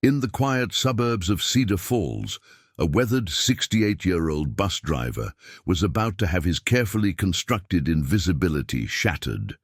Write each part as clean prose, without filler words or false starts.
In the quiet suburbs of Cedar Falls, a weathered 68-year-old bus driver was about to have his carefully constructed invisibility shattered.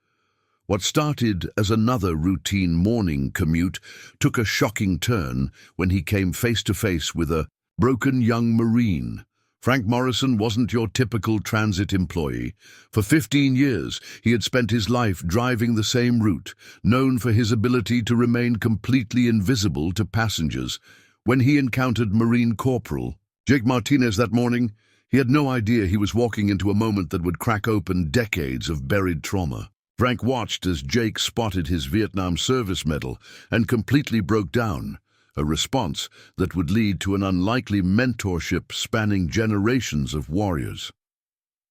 What started as another routine morning commute took a shocking turn when he came face to face with a broken young Marine. Frank Morrison wasn't your typical transit employee. For 15 years, he had spent his life driving the same route, known for his ability to remain completely invisible to passengers. When he encountered Marine Corporal Jake Martinez that morning, he had no idea he was walking into a moment that would crack open decades of buried trauma. Frank watched as Jake spotted his Vietnam service medal and completely broke down, a response that would lead to an unlikely mentorship spanning generations of warriors.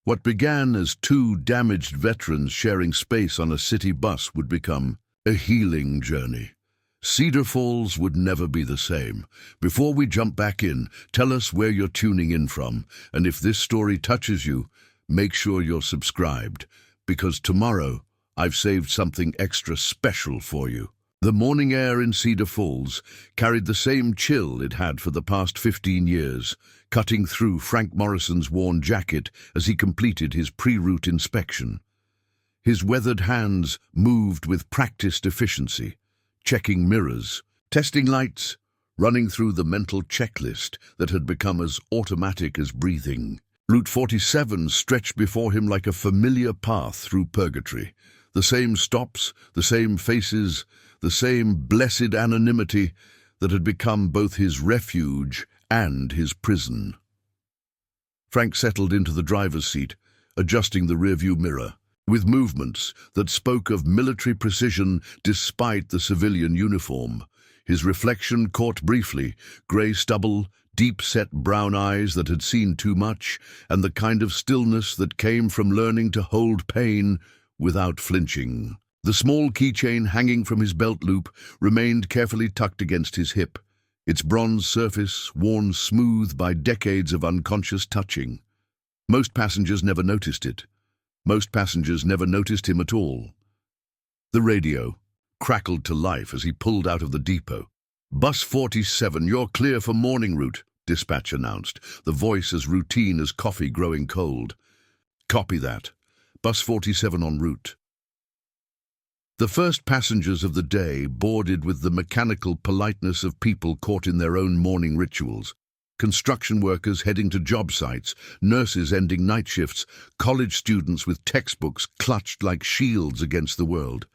What began as two damaged veterans sharing space on a city bus would become a healing journey. Cedar Falls would never be the same. Before we jump back in, tell us where you're tuning in from, and if this story touches you, make sure you're subscribed, because tomorrow I've saved something extra special for you. The morning air in Cedar Falls carried the same chill it had for the past 15 years, cutting through Frank Morrison's worn jacket as he completed his pre-route inspection. His weathered hands moved with practiced efficiency, checking mirrors, testing lights, running through the mental checklist that had become as automatic as breathing. Route 47 stretched before him like a familiar path through purgatory. The same stops, the same faces, the same blessed anonymity that had become both his refuge and his prison. Frank settled into the driver's seat, adjusting the rearview mirror, with movements that spoke of military precision despite the civilian uniform. His reflection caught briefly, grey stubble, deep-set brown eyes that had seen too much, and the kind of stillness that came from learning to hold pain without flinching. The small keychain hanging from his belt loop remained carefully tucked against his hip, its bronze surface worn smooth by decades of unconscious touching. Most passengers never noticed it. Most passengers never noticed him at all. The radio crackled to life as he pulled out of the depot. "Bus 47, you're clear for morning route," dispatch announced, the voice as routine as coffee growing cold. "Copy that. Bus 47 en route." The first passengers of the day boarded with the mechanical politeness of people caught in their own morning rituals. Construction workers heading to job sites, nurses ending night shifts, college students with textbooks clutched like shields against the world.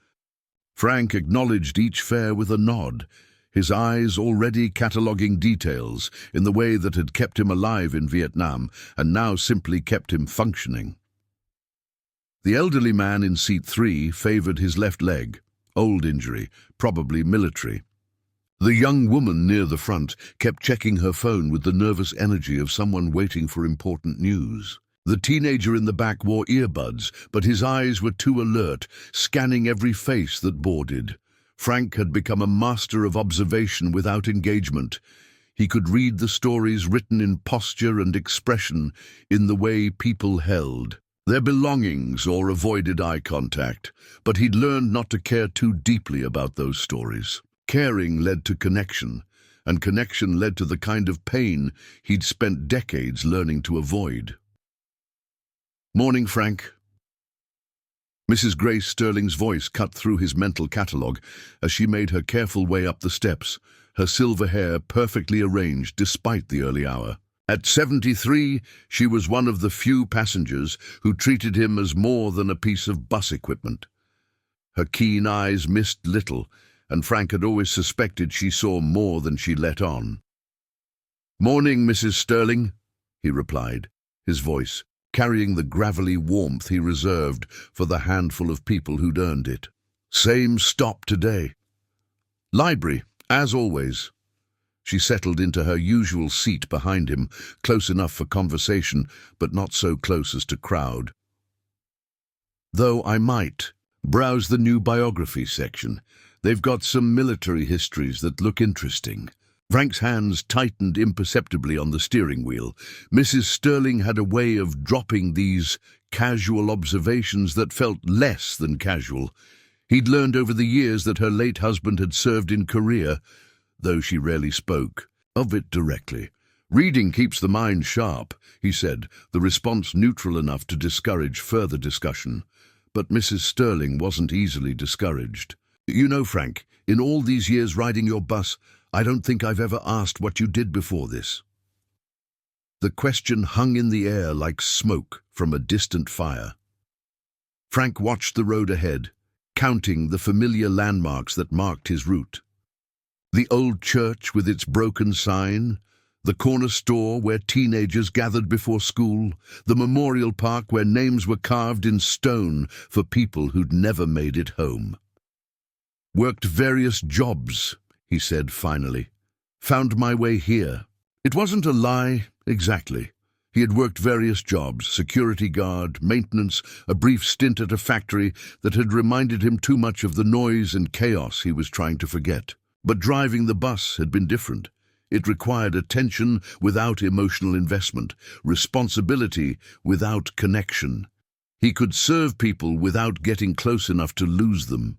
Frank acknowledged each fare with a nod, his eyes already cataloguing details in the way that had kept him alive in Vietnam and now simply kept him functioning. The elderly man in seat 3 favored his left leg, old injury, probably military. The young woman near the front kept checking her phone with the nervous energy of someone waiting for important news. The teenager in the back wore earbuds, but his eyes were too alert, scanning every face that boarded. Frank had become a master of observation without engagement. He could read the stories written in posture and expression, in the way people held their belongings or avoided eye contact, but he'd learned not to care too deeply about those stories. Caring led to connection, and connection led to the kind of pain he'd spent decades learning to avoid. "Morning, Frank." Mrs. Grace Sterling's voice cut through his mental catalogue as she made her careful way up the steps, her silver hair perfectly arranged despite the early hour. At 73, she was one of the few passengers who treated him as more than a piece of bus equipment. Her keen eyes missed little, and Frank had always suspected she saw more than she let on. "Morning, Mrs. Sterling," he replied, his voice carrying the gravelly warmth he reserved for the handful of people who'd earned it. "Same stop today." "Library, as always." She settled into her usual seat behind him, close enough for conversation, but not so close as to crowd. "Though I might browse the new biography section. They've got some military histories that look interesting." Frank's hands tightened imperceptibly on the steering wheel. Mrs. Sterling had a way of dropping these casual observations that felt less than casual. He'd learned over the years that her late husband had served in Korea. though she rarely spoke of it directly. "Reading keeps the mind sharp," he said, the response neutral enough to discourage further discussion. But Mrs. Sterling wasn't easily discouraged. "You know, Frank, in all these years riding your bus, I don't think I've ever asked what you did before this." The question hung in the air like smoke from a distant fire. Frank watched the road ahead, counting the familiar landmarks that marked his route. The old church with its broken sign, the corner store where teenagers gathered before school, the memorial park where names were carved in stone for people who'd never made it home. "Worked various jobs," he said finally. "Found my way here." It wasn't a lie, exactly. He had worked various jobs, security guard, maintenance, a brief stint at a factory that had reminded him too much of the noise and chaos he was trying to forget. But driving the bus had been different. It required attention without emotional investment, responsibility without connection. He could serve people without getting close enough to lose them.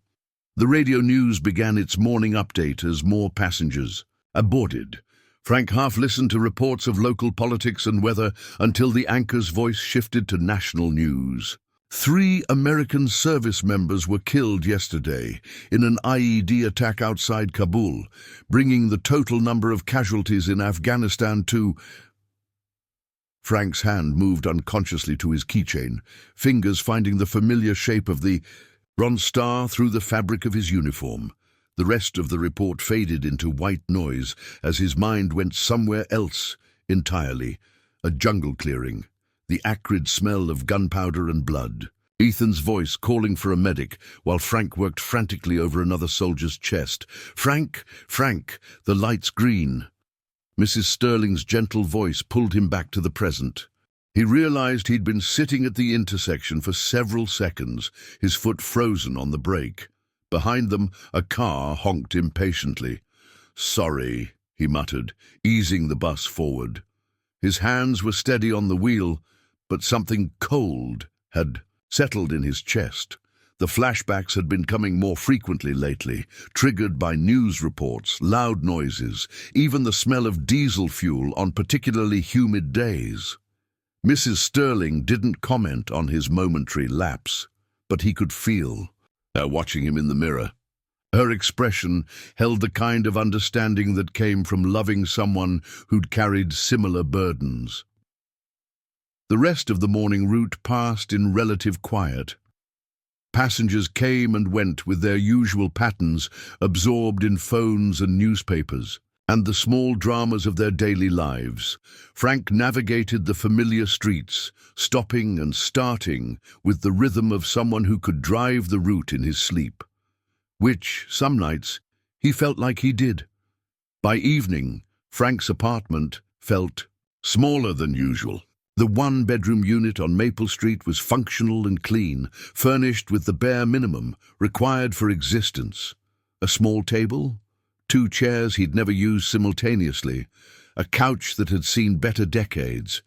The radio news began its morning update as more passengers boarded. Frank half listened to reports of local politics and weather until the anchor's voice shifted to national news. 3 American service members were killed yesterday in an IED attack outside Kabul, bringing the total number of casualties in Afghanistan to... Frank's hand moved unconsciously to his keychain, fingers finding the familiar shape of the bronze star through the fabric of his uniform. The rest of the report faded into white noise as his mind went somewhere else entirely. A jungle clearing, the acrid smell of gunpowder and blood. Ethan's voice calling for a medic while Frank worked frantically over another soldier's chest. "Frank, Frank, the light's green." Mrs. Sterling's gentle voice pulled him back to the present. He realized he'd been sitting at the intersection for several seconds, his foot frozen on the brake. Behind them, a car honked impatiently. "Sorry," he muttered, easing the bus forward. His hands were steady on the wheel, but something cold had settled in his chest. The flashbacks had been coming more frequently lately, triggered by news reports, loud noises, even the smell of diesel fuel on particularly humid days. Mrs. Sterling didn't comment on his momentary lapse, but he could feel her watching him in the mirror. Her expression held the kind of understanding that came from loving someone who'd carried similar burdens. The rest of the morning route passed in relative quiet. Passengers came and went with their usual patterns, absorbed in phones and newspapers, and the small dramas of their daily lives. Frank navigated the familiar streets, stopping and starting with the rhythm of someone who could drive the route in his sleep, which, some nights, he felt like he did. By evening, Frank's apartment felt smaller than usual. The 1-bedroom unit on Maple Street was functional and clean, furnished with the bare minimum required for existence. A small table, 2 chairs he'd never used simultaneously, a couch that had seen better decades.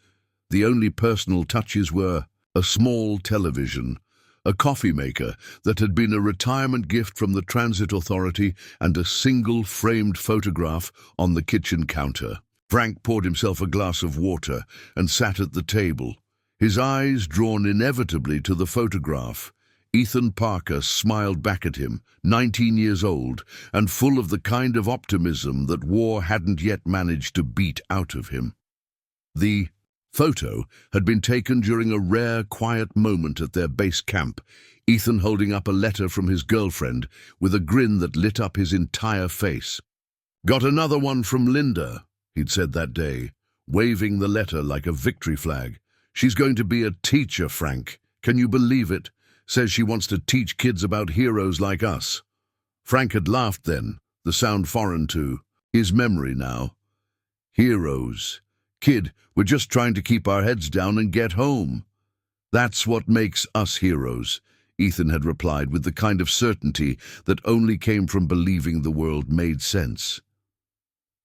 The only personal touches were a small television, a coffee maker that had been a retirement gift from the Transit Authority, and a single framed photograph on the kitchen counter. Frank poured himself a glass of water and sat at the table, his eyes drawn inevitably to the photograph. Ethan Parker smiled back at him, 19 years old, and full of the kind of optimism that war hadn't yet managed to beat out of him. The photo had been taken during a rare, quiet moment at their base camp, Ethan holding up a letter from his girlfriend with a grin that lit up his entire face. "Got another one from Linda," he'd said that day, waving the letter like a victory flag. "She's going to be a teacher, Frank. Can you believe it? Says she wants to teach kids about heroes like us." Frank had laughed then, the sound foreign to his memory now. Heroes. "Kid, we're just trying to keep our heads down and get home." "That's what makes us heroes," Ethan had replied with the kind of certainty that only came from believing the world made sense.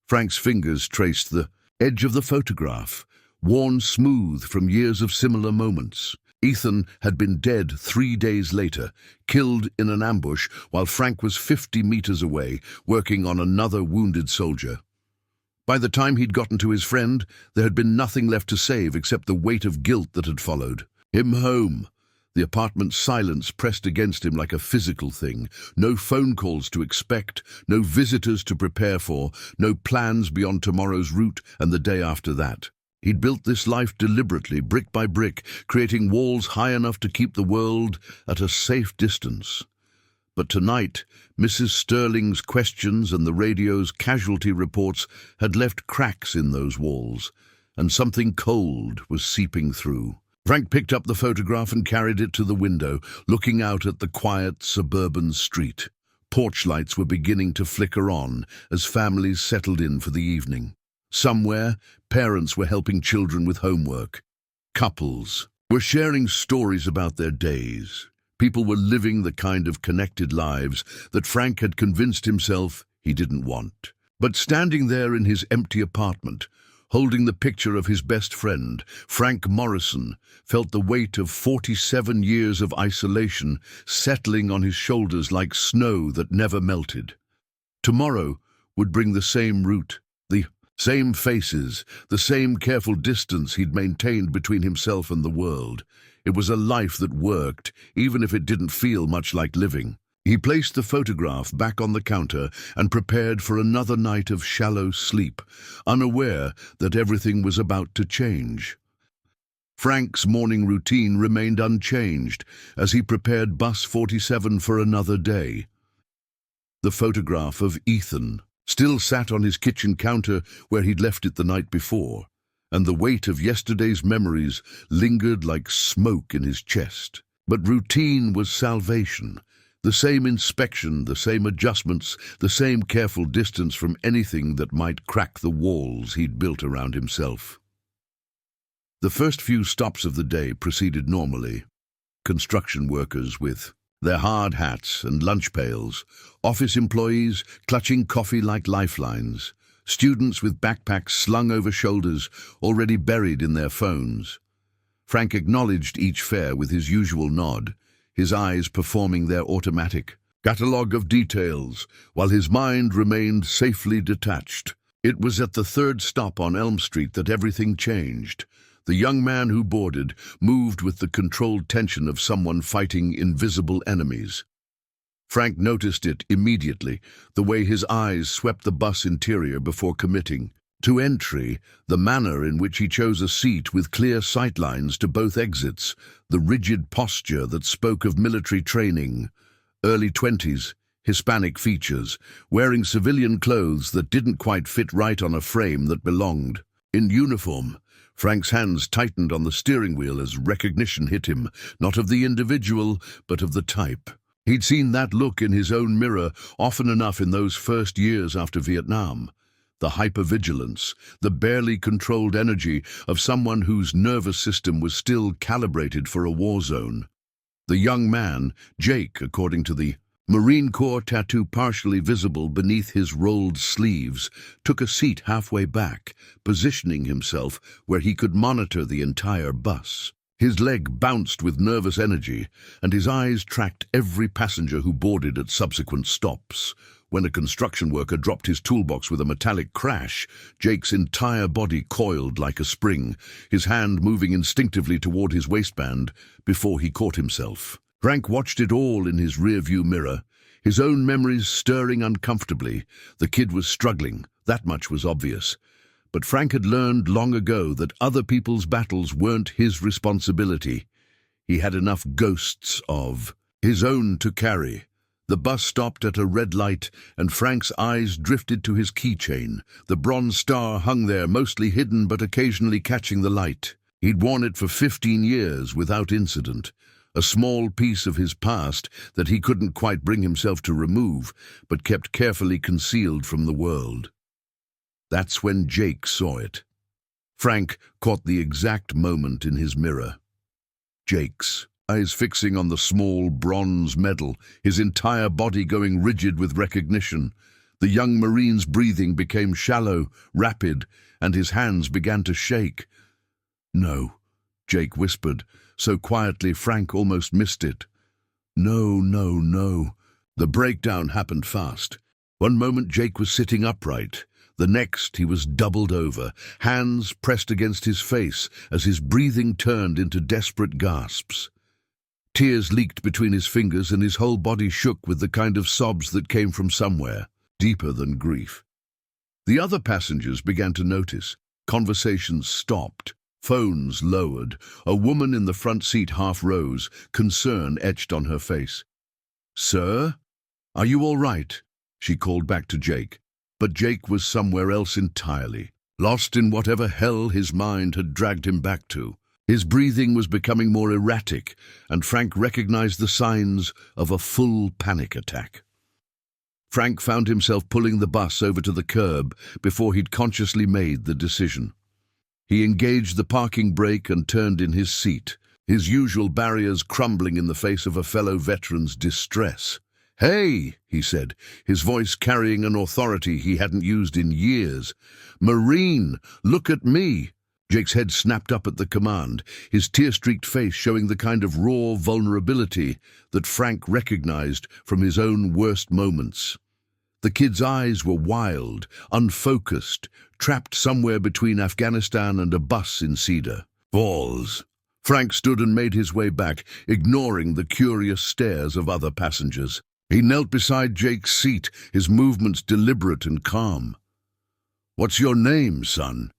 Frank's fingers traced the edge of the photograph, worn smooth from years of similar moments. Ethan had been dead 3 days later, killed in an ambush while Frank was 50 meters away, working on another wounded soldier. By the time he'd gotten to his friend, there had been nothing left to save except the weight of guilt that had followed. Him home. The apartment's silence pressed against him like a physical thing. No phone calls to expect, no visitors to prepare for, no plans beyond tomorrow's route and the day after that. He'd built this life deliberately, brick by brick, creating walls high enough to keep the world at a safe distance. But tonight, Mrs. Sterling's questions and the radio's casualty reports had left cracks in those walls, and something cold was seeping through. Frank picked up the photograph and carried it to the window, looking out at the quiet suburban street. Porch lights were beginning to flicker on as families settled in for the evening. Somewhere, parents were helping children with homework. Couples were sharing stories about their days. People were living the kind of connected lives that Frank had convinced himself he didn't want. But standing there in his empty apartment, holding the picture of his best friend, Frank Morrison, felt the weight of 47 years of isolation settling on his shoulders like snow that never melted. Tomorrow would bring the same route, the same faces, the same careful distance he'd maintained between himself and the world. It was a life that worked, even if it didn't feel much like living. He placed the photograph back on the counter and prepared for another night of shallow sleep, unaware that everything was about to change. Frank's morning routine remained unchanged as he prepared bus 47 for another day. The photograph of Ethan still sat on his kitchen counter where he'd left it the night before, and the weight of yesterday's memories lingered like smoke in his chest. But routine was salvation. The same inspection, the same adjustments, the same careful distance from anything that might crack the walls he'd built around himself. The first few stops of the day proceeded normally. Construction workers with their hard hats and lunch pails, office employees clutching coffee like lifelines, students with backpacks slung over shoulders, already buried in their phones. Frank acknowledged each fare with his usual nod, his eyes performing their automatic catalogue of details, while his mind remained safely detached. It was at the third stop on Elm Street that everything changed. The young man who boarded moved with the controlled tension of someone fighting invisible enemies. Frank noticed it immediately, the way his eyes swept the bus interior before committing to entry, the manner in which he chose a seat with clear sightlines to both exits, the rigid posture that spoke of military training. Early 20s, Hispanic features, wearing civilian clothes that didn't quite fit right on a frame that belonged. In uniform, Frank's hands tightened on the steering wheel as recognition hit him, not of the individual, but of the type. He'd seen that look in his own mirror often enough in those first years after Vietnam. The hypervigilance, the barely controlled energy of someone whose nervous system was still calibrated for a war zone. The young man, Jake, according to the Marine Corps tattoo partially visible beneath his rolled sleeves, took a seat halfway back, positioning himself where he could monitor the entire bus. His leg bounced with nervous energy, and his eyes tracked every passenger who boarded at subsequent stops. When a construction worker dropped his toolbox with a metallic crash, Jake's entire body coiled like a spring, his hand moving instinctively toward his waistband before he caught himself. Frank watched it all in his rearview mirror, his own memories stirring uncomfortably. The kid was struggling, that much was obvious. But Frank had learned long ago that other people's battles weren't his responsibility. He had enough ghosts of his own to carry. The bus stopped at a red light, and Frank's eyes drifted to his keychain. The bronze star hung there, mostly hidden but occasionally catching the light. He'd worn it for 15 years without incident. A small piece of his past that he couldn't quite bring himself to remove, but kept carefully concealed from the world. That's when Jake saw it. Frank caught the exact moment in his mirror. Jake's eyes fixing on the small bronze medal, his entire body going rigid with recognition. The young Marine's breathing became shallow, rapid, and his hands began to shake. "No," Jake whispered, so quietly Frank almost missed it. No, no, no. The breakdown happened fast. One moment Jake was sitting upright. The next he was doubled over, hands pressed against his face as his breathing turned into desperate gasps. Tears leaked between his fingers and his whole body shook with the kind of sobs that came from somewhere, deeper than grief. The other passengers began to notice. Conversations stopped. Phones lowered. A woman in the front seat half rose, concern etched on her face. "Sir? Are you all right?" she called back to Jake. But Jake was somewhere else entirely, lost in whatever hell his mind had dragged him back to. His breathing was becoming more erratic, and Frank recognized the signs of a full panic attack. Frank found himself pulling the bus over to the curb before he'd consciously made the decision. He engaged the parking brake and turned in his seat, his usual barriers crumbling in the face of a fellow veteran's distress. "Hey," he said, his voice carrying an authority he hadn't used in years. "Marine, look at me." Jake's head snapped up at the command, his tear-streaked face showing the kind of raw vulnerability that Frank recognized from his own worst moments. The kid's eyes were wild, unfocused, trapped somewhere between Afghanistan and a bus in Cedar Falls. Frank stood and made his way back, ignoring the curious stares of other passengers. He knelt beside Jake's seat, his movements deliberate and calm. "What's your name, son?"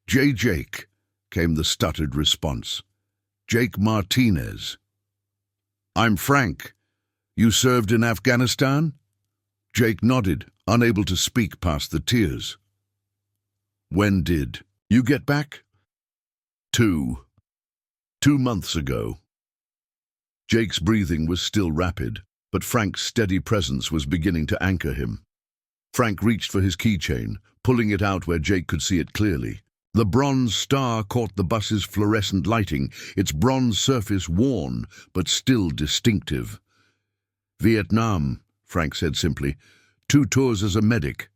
Jake," came the stuttered response. "Jake Martinez." "I'm Frank. You served in Afghanistan?" Jake nodded, unable to speak past the tears. "When did you get back?" Two months ago." Jake's breathing was still rapid, but Frank's steady presence was beginning to anchor him. Frank reached for his keychain, pulling it out where Jake could see it clearly. The bronze star caught the bus's fluorescent lighting, its bronze surface worn, but still distinctive. "Vietnam," Frank said simply. "2 tours as a medic."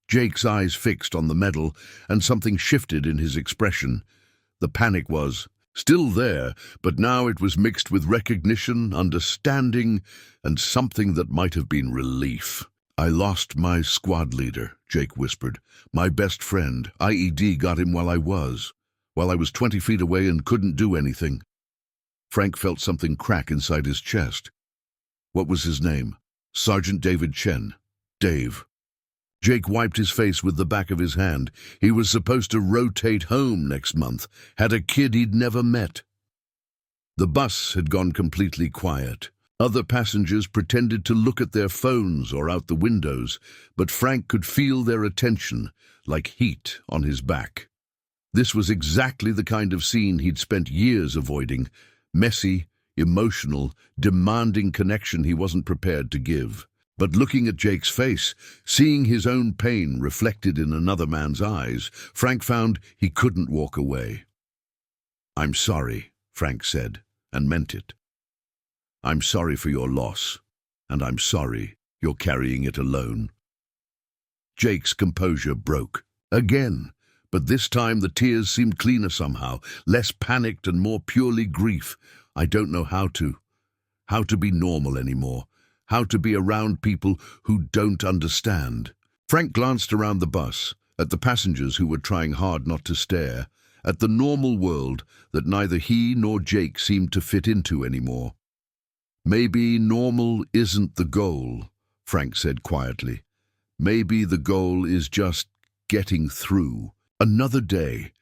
Jake's eyes fixed on the medal, and something shifted in his expression. The panic was still there, but now it was mixed with recognition, understanding, and something that might have been relief. "I lost my squad leader," Jake whispered. "My best friend. IED got him while I was 20 feet away and couldn't do anything." Frank felt something crack inside his chest. What was his name? Sergeant David Chen. Dave. Jake wiped his face with the back of his hand. He was supposed to rotate home next month, had a kid he'd never met. The bus had gone completely quiet. Other passengers pretended to look at their phones or out the windows, but Frank could feel their attention, like heat on his back. This was exactly the kind of scene he'd spent years avoiding, messy, emotional, demanding connection he wasn't prepared to give. But looking at Jake's face, seeing his own pain reflected in another man's eyes, Frank found he couldn't walk away. "I'm sorry," Frank said, and meant it. "I'm sorry for your loss, and I'm sorry you're carrying it alone." Jake's composure broke. Again, but this time the tears seemed cleaner somehow, less panicked and more purely grief. "I don't know how to be normal anymore, how to be around people who don't understand." Frank glanced around the bus, at the passengers who were trying hard not to stare, at the normal world that neither he nor Jake seemed to fit into anymore. "Maybe normal isn't the goal," Frank said quietly. "Maybe the goal is just getting through another day."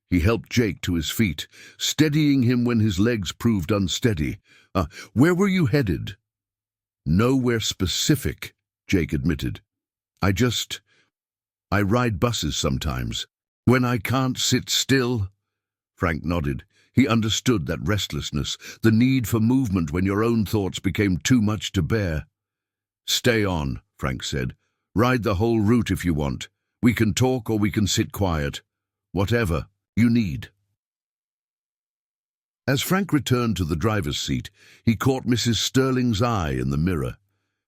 He helped Jake to his feet, steadying him when his legs proved unsteady. "Where were you headed?" "Nowhere specific," Jake admitted. I ride buses sometimes. When I can't sit still." Frank nodded. He understood that restlessness, the need for movement when your own thoughts became too much to bear. "Stay on," Frank said. "Ride the whole route if you want. We can talk or we can sit quiet. Whatever you need." As Frank returned to the driver's seat, he caught Mrs. Sterling's eye in the mirror.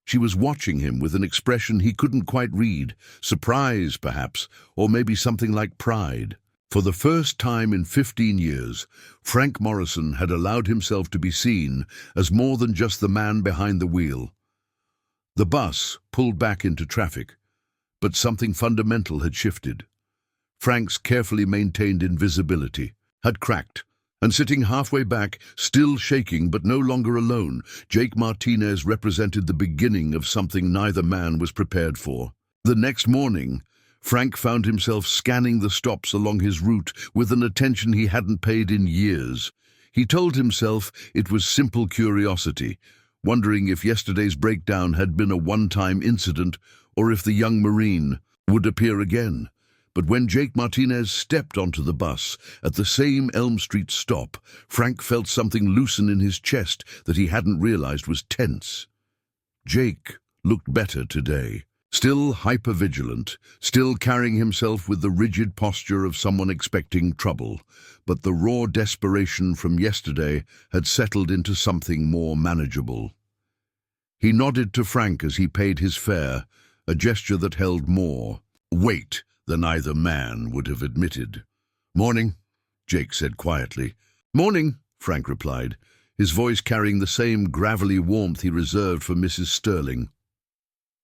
She was watching him with an expression he couldn't quite read, surprise perhaps, or maybe something like pride. For the first time in 15 years, Frank Morrison had allowed himself to be seen as more than just the man behind the wheel. The bus pulled back into traffic, but something fundamental had shifted. Frank's carefully maintained invisibility had cracked, and sitting halfway back, still shaking but no longer alone, Jake Martinez represented the beginning of something neither man was prepared for. The next morning, Frank found himself scanning the stops along his route with an attention he hadn't paid in years. He told himself it was simple curiosity, wondering if yesterday's breakdown had been a one-time incident or if the young Marine would appear again. But when Jake Martinez stepped onto the bus at the same Elm Street stop, Frank felt something loosen in his chest that he hadn't realized was tense. Jake looked better today. Still hyper-vigilant, still carrying himself with the rigid posture of someone expecting trouble, but the raw desperation from yesterday had settled into something more manageable. He nodded to Frank as he paid his fare, a gesture that held more weight than either man would have admitted. "Morning," Jake said quietly. "Morning," Frank replied, his voice carrying the same gravelly warmth he reserved for Mrs. Sterling.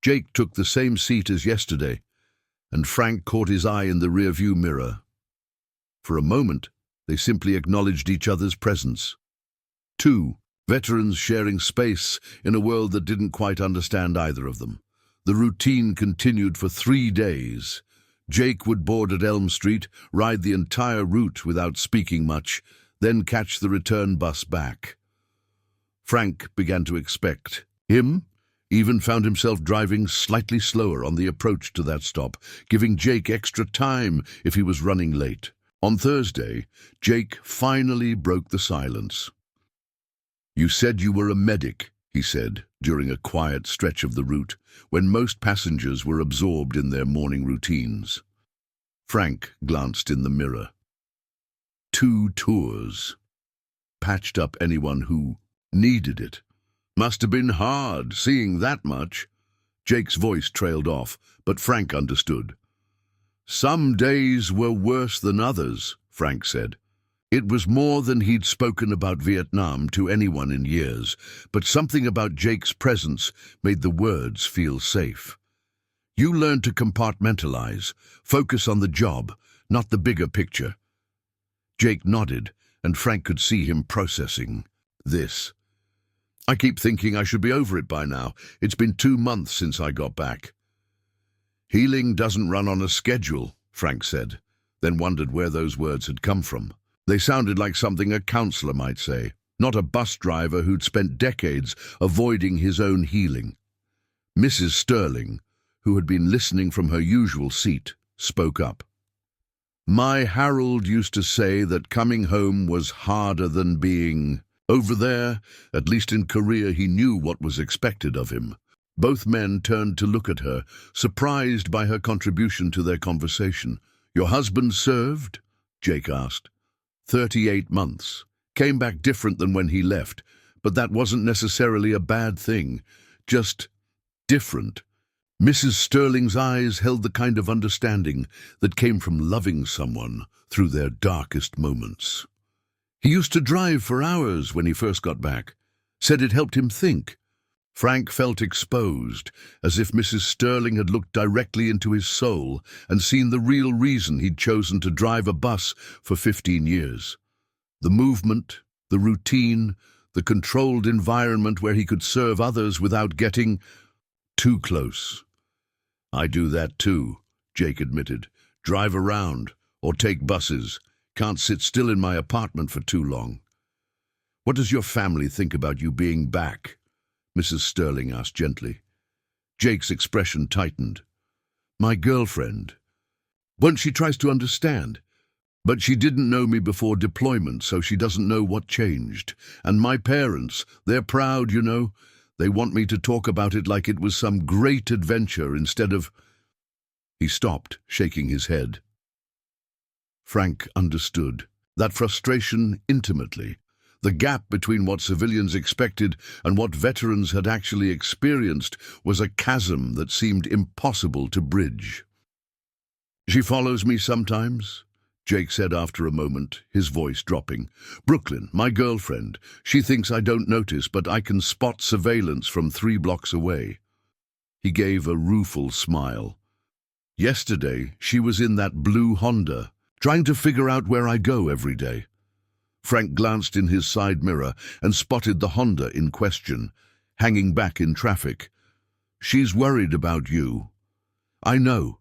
Jake took the same seat as yesterday, and Frank caught his eye in the rearview mirror. For a moment, they simply acknowledged each other's presence. Two veterans sharing space in a world that didn't quite understand either of them. The routine continued for 3 days. Jake would board at Elm Street, ride the entire route without speaking much, then catch the return bus back. Frank began to expect him. Even found himself driving slightly slower on the approach to that stop, giving Jake extra time if he was running late. On Thursday, Jake finally broke the silence. "You said you were a medic," he said, during a quiet stretch of the route, when most passengers were absorbed in their morning routines. Frank glanced in the mirror. 2 tours. Patched up anyone who needed it. "Must have been hard, seeing that much." Jake's voice trailed off, but Frank understood. "Some days were worse than others," Frank said. It was more than he'd spoken about Vietnam to anyone in years, but something about Jake's presence made the words feel safe. "You learn to compartmentalize, focus on the job, not the bigger picture." Jake nodded, and Frank could see him processing this. "I keep thinking I should be over it by now. It's been 2 months since I got back." "Healing doesn't run on a schedule," Frank said, then wondered where those words had come from. They sounded like something a counselor might say, not a bus driver who'd spent decades avoiding his own healing. Mrs. Sterling, who had been listening from her usual seat, spoke up. "My Harold used to say that coming home was harder than being over there. At least in Korea he knew what was expected of him." Both men turned to look at her, surprised by her contribution to their conversation. "Your husband served?" Jake asked. 38 months. Came back different than when he left, but that wasn't necessarily a bad thing. Just different. Mrs. Sterling's eyes held the kind of understanding that came from loving someone through their darkest moments. "He used to drive for hours when he first got back. Said it helped him think." Frank felt exposed, as if Mrs. Sterling had looked directly into his soul and seen the real reason he'd chosen to drive a bus for 15 years. The movement, the routine, the controlled environment where he could serve others without getting too close. "I do that too," Jake admitted. "Drive around, or take buses. Can't sit still in my apartment for too long." "What does your family think about you being back?" Mrs. Sterling asked gently. Jake's expression tightened. "My girlfriend. Once she tries to understand. But she didn't know me before deployment, so she doesn't know what changed. And my parents, they're proud, you know. They want me to talk about it like it was some great adventure instead of—" He stopped, shaking his head. Frank understood that frustration intimately. The gap between what civilians expected and what veterans had actually experienced was a chasm that seemed impossible to bridge. "She follows me sometimes," Jake said after a moment, his voice dropping. "Brooklyn, my girlfriend. She thinks I don't notice, but I can spot surveillance from 3 blocks away." He gave a rueful smile. "Yesterday, she was in that blue Honda, trying to figure out where I go every day." Frank glanced in his side mirror and spotted the Honda in question, hanging back in traffic. "She's worried about you." "I know.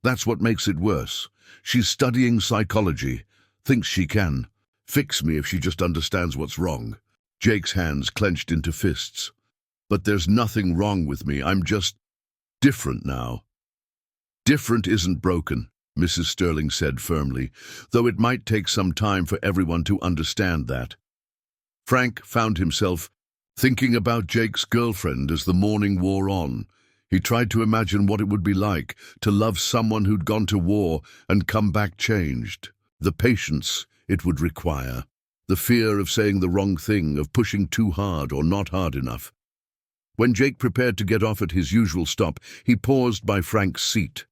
That's what makes it worse. She's studying psychology, thinks she can fix me if she just understands what's wrong." Jake's hands clenched into fists. "But there's nothing wrong with me. I'm just different now." "Different isn't broken," Mrs. Sterling said firmly, though it might take some time for everyone to understand that. Frank found himself thinking about Jake's girlfriend as the morning wore on. He tried to imagine what it would be like to love someone who'd gone to war and come back changed. The patience it would require. The fear of saying the wrong thing, of pushing too hard or not hard enough. When Jake prepared to get off at his usual stop, he paused by Frank's seat.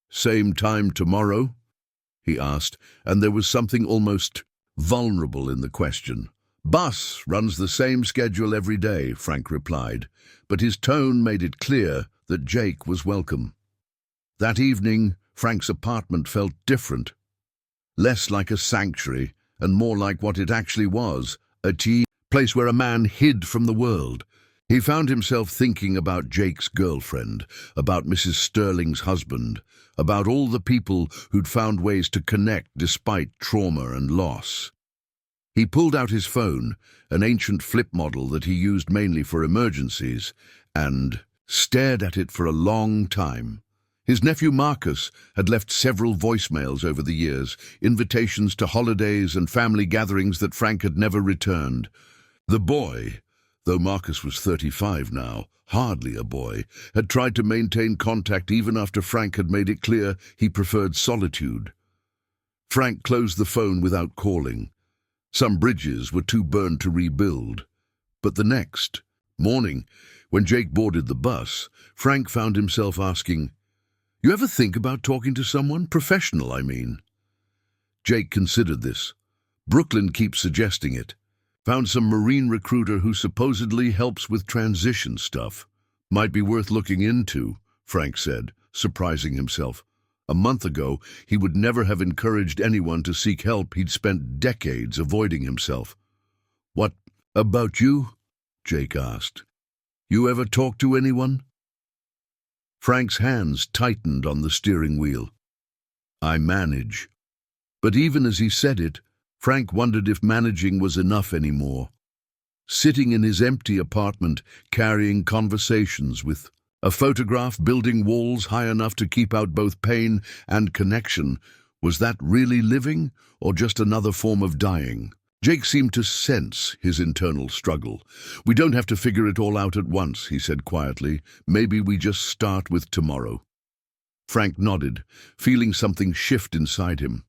"Same time tomorrow?" he asked, and there was something almost vulnerable in the question. "Bus runs the same schedule every day," Frank replied, but his tone made it clear that Jake was welcome. That evening, Frank's apartment felt different. Less like a sanctuary and more like what it actually was, a place where a man hid from the world. He found himself thinking about Jake's girlfriend, about Mrs. Sterling's husband, about all the people who'd found ways to connect despite trauma and loss. He pulled out his phone, an ancient flip model that he used mainly for emergencies, and stared at it for a long time. His nephew Marcus had left several voicemails over the years, invitations to holidays and family gatherings that Frank had never returned. The boy, though Marcus was 35 now, hardly a boy, had tried to maintain contact even after Frank had made it clear he preferred solitude. Frank closed the phone without calling. Some bridges were too burned to rebuild. But the next morning, when Jake boarded the bus, Frank found himself asking, "You ever think about talking to someone? Professional, I mean." Jake considered this. Brooklyn keeps suggesting it. Found some Marine recruiter who supposedly helps with transition stuff. "Might be worth looking into," Frank said, surprising himself. A month ago, he would never have encouraged anyone to seek help he'd spent decades avoiding himself. "What about you?" Jake asked. "You ever talk to anyone?" Frank's hands tightened on the steering wheel. "I manage." But even as he said it, Frank wondered if managing was enough anymore. Sitting in his empty apartment, carrying conversations with a photograph, building walls high enough to keep out both pain and connection, was that really living, or just another form of dying? Jake seemed to sense his internal struggle. "We don't have to figure it all out at once," he said quietly. "Maybe we just start with tomorrow." Frank nodded, feeling something shift inside him.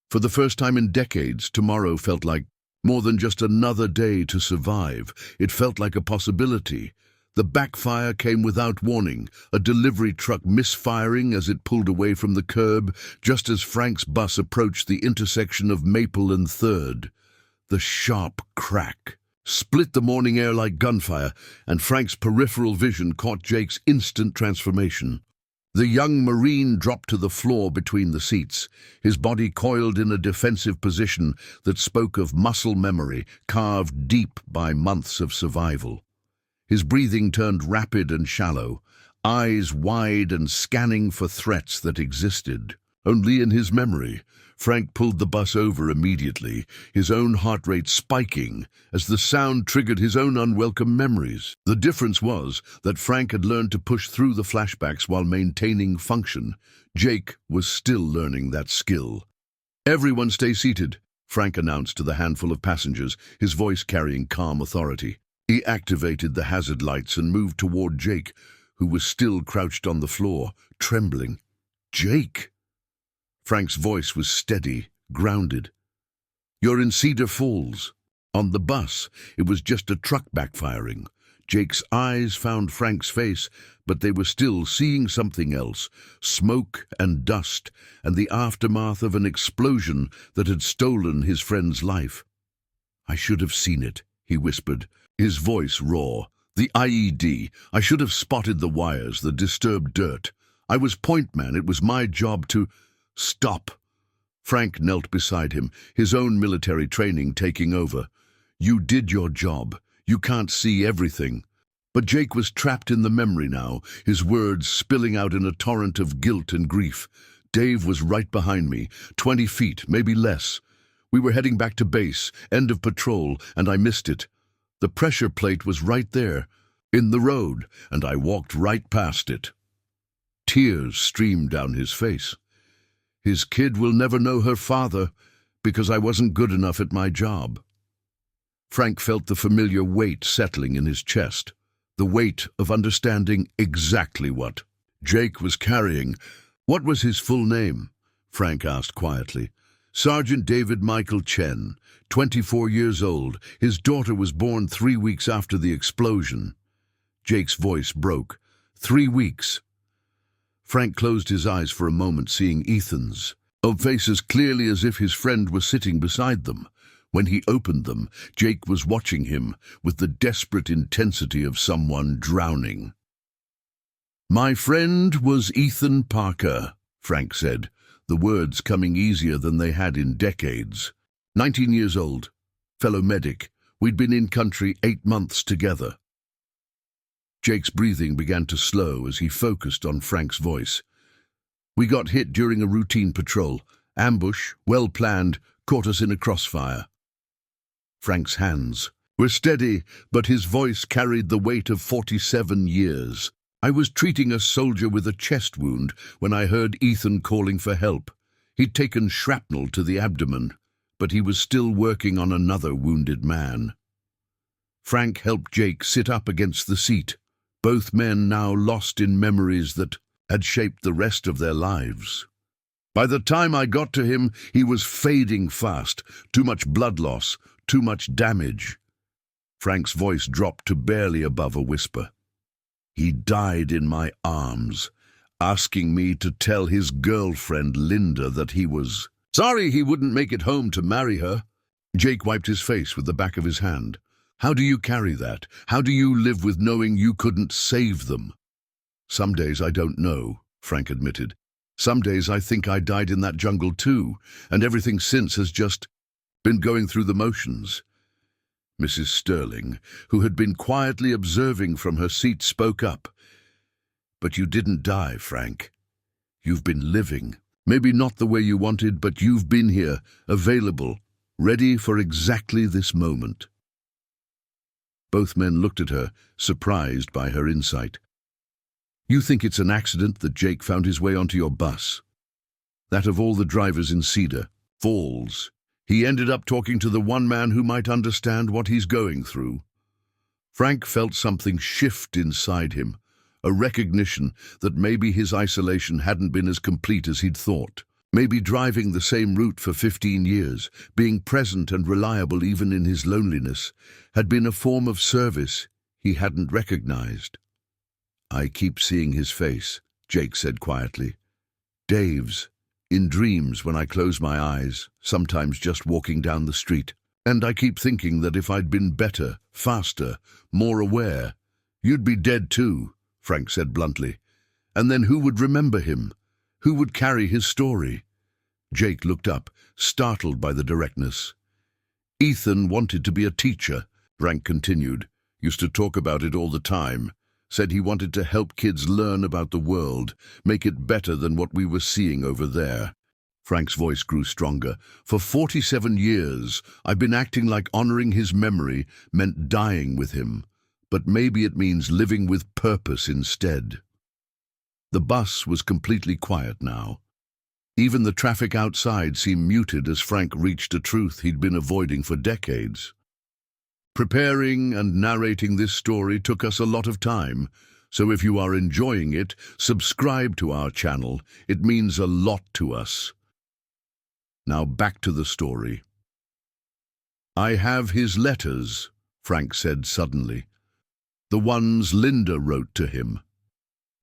For the first time in decades, tomorrow felt like more than just another day to survive. It felt like a possibility. The backfire came without warning, a delivery truck misfiring as it pulled away from the curb, just as Frank's bus approached the intersection of Maple and 3rd. The sharp crack split the morning air like gunfire, and Frank's peripheral vision caught Jake's instant transformation. The young Marine dropped to the floor between the seats, his body coiled in a defensive position that spoke of muscle memory carved deep by months of survival. His breathing turned rapid and shallow, eyes wide and scanning for threats that existed only in his memory. Frank pulled the bus over immediately, his own heart rate spiking as the sound triggered his own unwelcome memories. The difference was that Frank had learned to push through the flashbacks while maintaining function. Jake was still learning that skill. "Everyone stay seated," Frank announced to the handful of passengers, his voice carrying calm authority. He activated the hazard lights and moved toward Jake, who was still crouched on the floor, trembling. "Jake!" Frank's voice was steady, grounded. "You're in Cedar Falls." On the bus, it was just a truck backfiring. Jake's eyes found Frank's face, but they were still seeing something else, smoke and dust, and the aftermath of an explosion that had stolen his friend's life. "I should have seen it," he whispered, his voice raw. "The IED. I should have spotted the wires, the disturbed dirt. I was point man. It was my job to—" "Stop." Frank knelt beside him, his own military training taking over. "You did your job. You can't see everything." But Jake was trapped in the memory now, his words spilling out in a torrent of guilt and grief. "Dave was right behind me, 20 feet, maybe less. We were heading back to base, end of patrol, and I missed it. The pressure plate was right there, in the road, and I walked right past it." Tears streamed down his face. "His kid will never know her father, because I wasn't good enough at my job." Frank felt the familiar weight settling in his chest, the weight of understanding exactly what Jake was carrying. "What was his full name?" Frank asked quietly. "Sergeant David Michael Chen, 24 years old. His daughter was born 3 weeks after the explosion." Jake's voice broke. 3 weeks. Frank closed his eyes for a moment, seeing Ethan's face as clearly as if his friend was sitting beside them. When he opened them, Jake was watching him with the desperate intensity of someone drowning. "My friend was Ethan Parker," Frank said, the words coming easier than they had in decades. 19 years old, fellow medic. We'd been in country 8 months together. Jake's breathing began to slow as he focused on Frank's voice. "We got hit during a routine patrol. Ambush, well planned, caught us in a crossfire." Frank's hands were steady, but his voice carried the weight of 47 years. "I was treating a soldier with a chest wound when I heard Ethan calling for help. He'd taken shrapnel to the abdomen, but he was still working on another wounded man." Frank helped Jake sit up against the seat, both men now lost in memories that had shaped the rest of their lives. "By the time I got to him, he was fading fast. Too much blood loss, too much damage." Frank's voice dropped to barely above a whisper. "He died in my arms, asking me to tell his girlfriend Linda that he was sorry he wouldn't make it home to marry her." Jake wiped his face with the back of his hand. "How do you carry that? How do you live with knowing you couldn't save them?" "Some days I don't know," Frank admitted. "Some days I think I died in that jungle too, and everything since has just been going through the motions." Mrs. Sterling, who had been quietly observing from her seat, spoke up. "But you didn't die, Frank. You've been living. Maybe not the way you wanted, but you've been here, available, ready for exactly this moment." Both men looked at her, surprised by her insight. "You think it's an accident that Jake found his way onto your bus? That of all the drivers in Cedar Falls, he ended up talking to the one man who might understand what he's going through." Frank felt something shift inside him, a recognition that maybe his isolation hadn't been as complete as he'd thought. Maybe driving the same route for 15 years, being present and reliable even in his loneliness, had been a form of service he hadn't recognized. "I keep seeing his face," Jake said quietly. "Dave's. In dreams when I close my eyes, sometimes just walking down the street. And I keep thinking that if I'd been better, faster, more aware, you'd be dead too," Frank said bluntly. "And then who would remember him? Who would carry his story?" Jake looked up, startled by the directness. "Ethan wanted to be a teacher," Frank continued. "Used to talk about it all the time. Said he wanted to help kids learn about the world, make it better than what we were seeing over there." Frank's voice grew stronger. "For 47 years, I've been acting like honoring his memory meant dying with him. But maybe it means living with purpose instead." The bus was completely quiet now. Even the traffic outside seemed muted as Frank reached a truth he'd been avoiding for decades. Preparing and narrating this story took us a lot of time, so if you are enjoying it, subscribe to our channel. It means a lot to us. Now back to the story. "I have his letters," Frank said suddenly. The ones Linda wrote to him.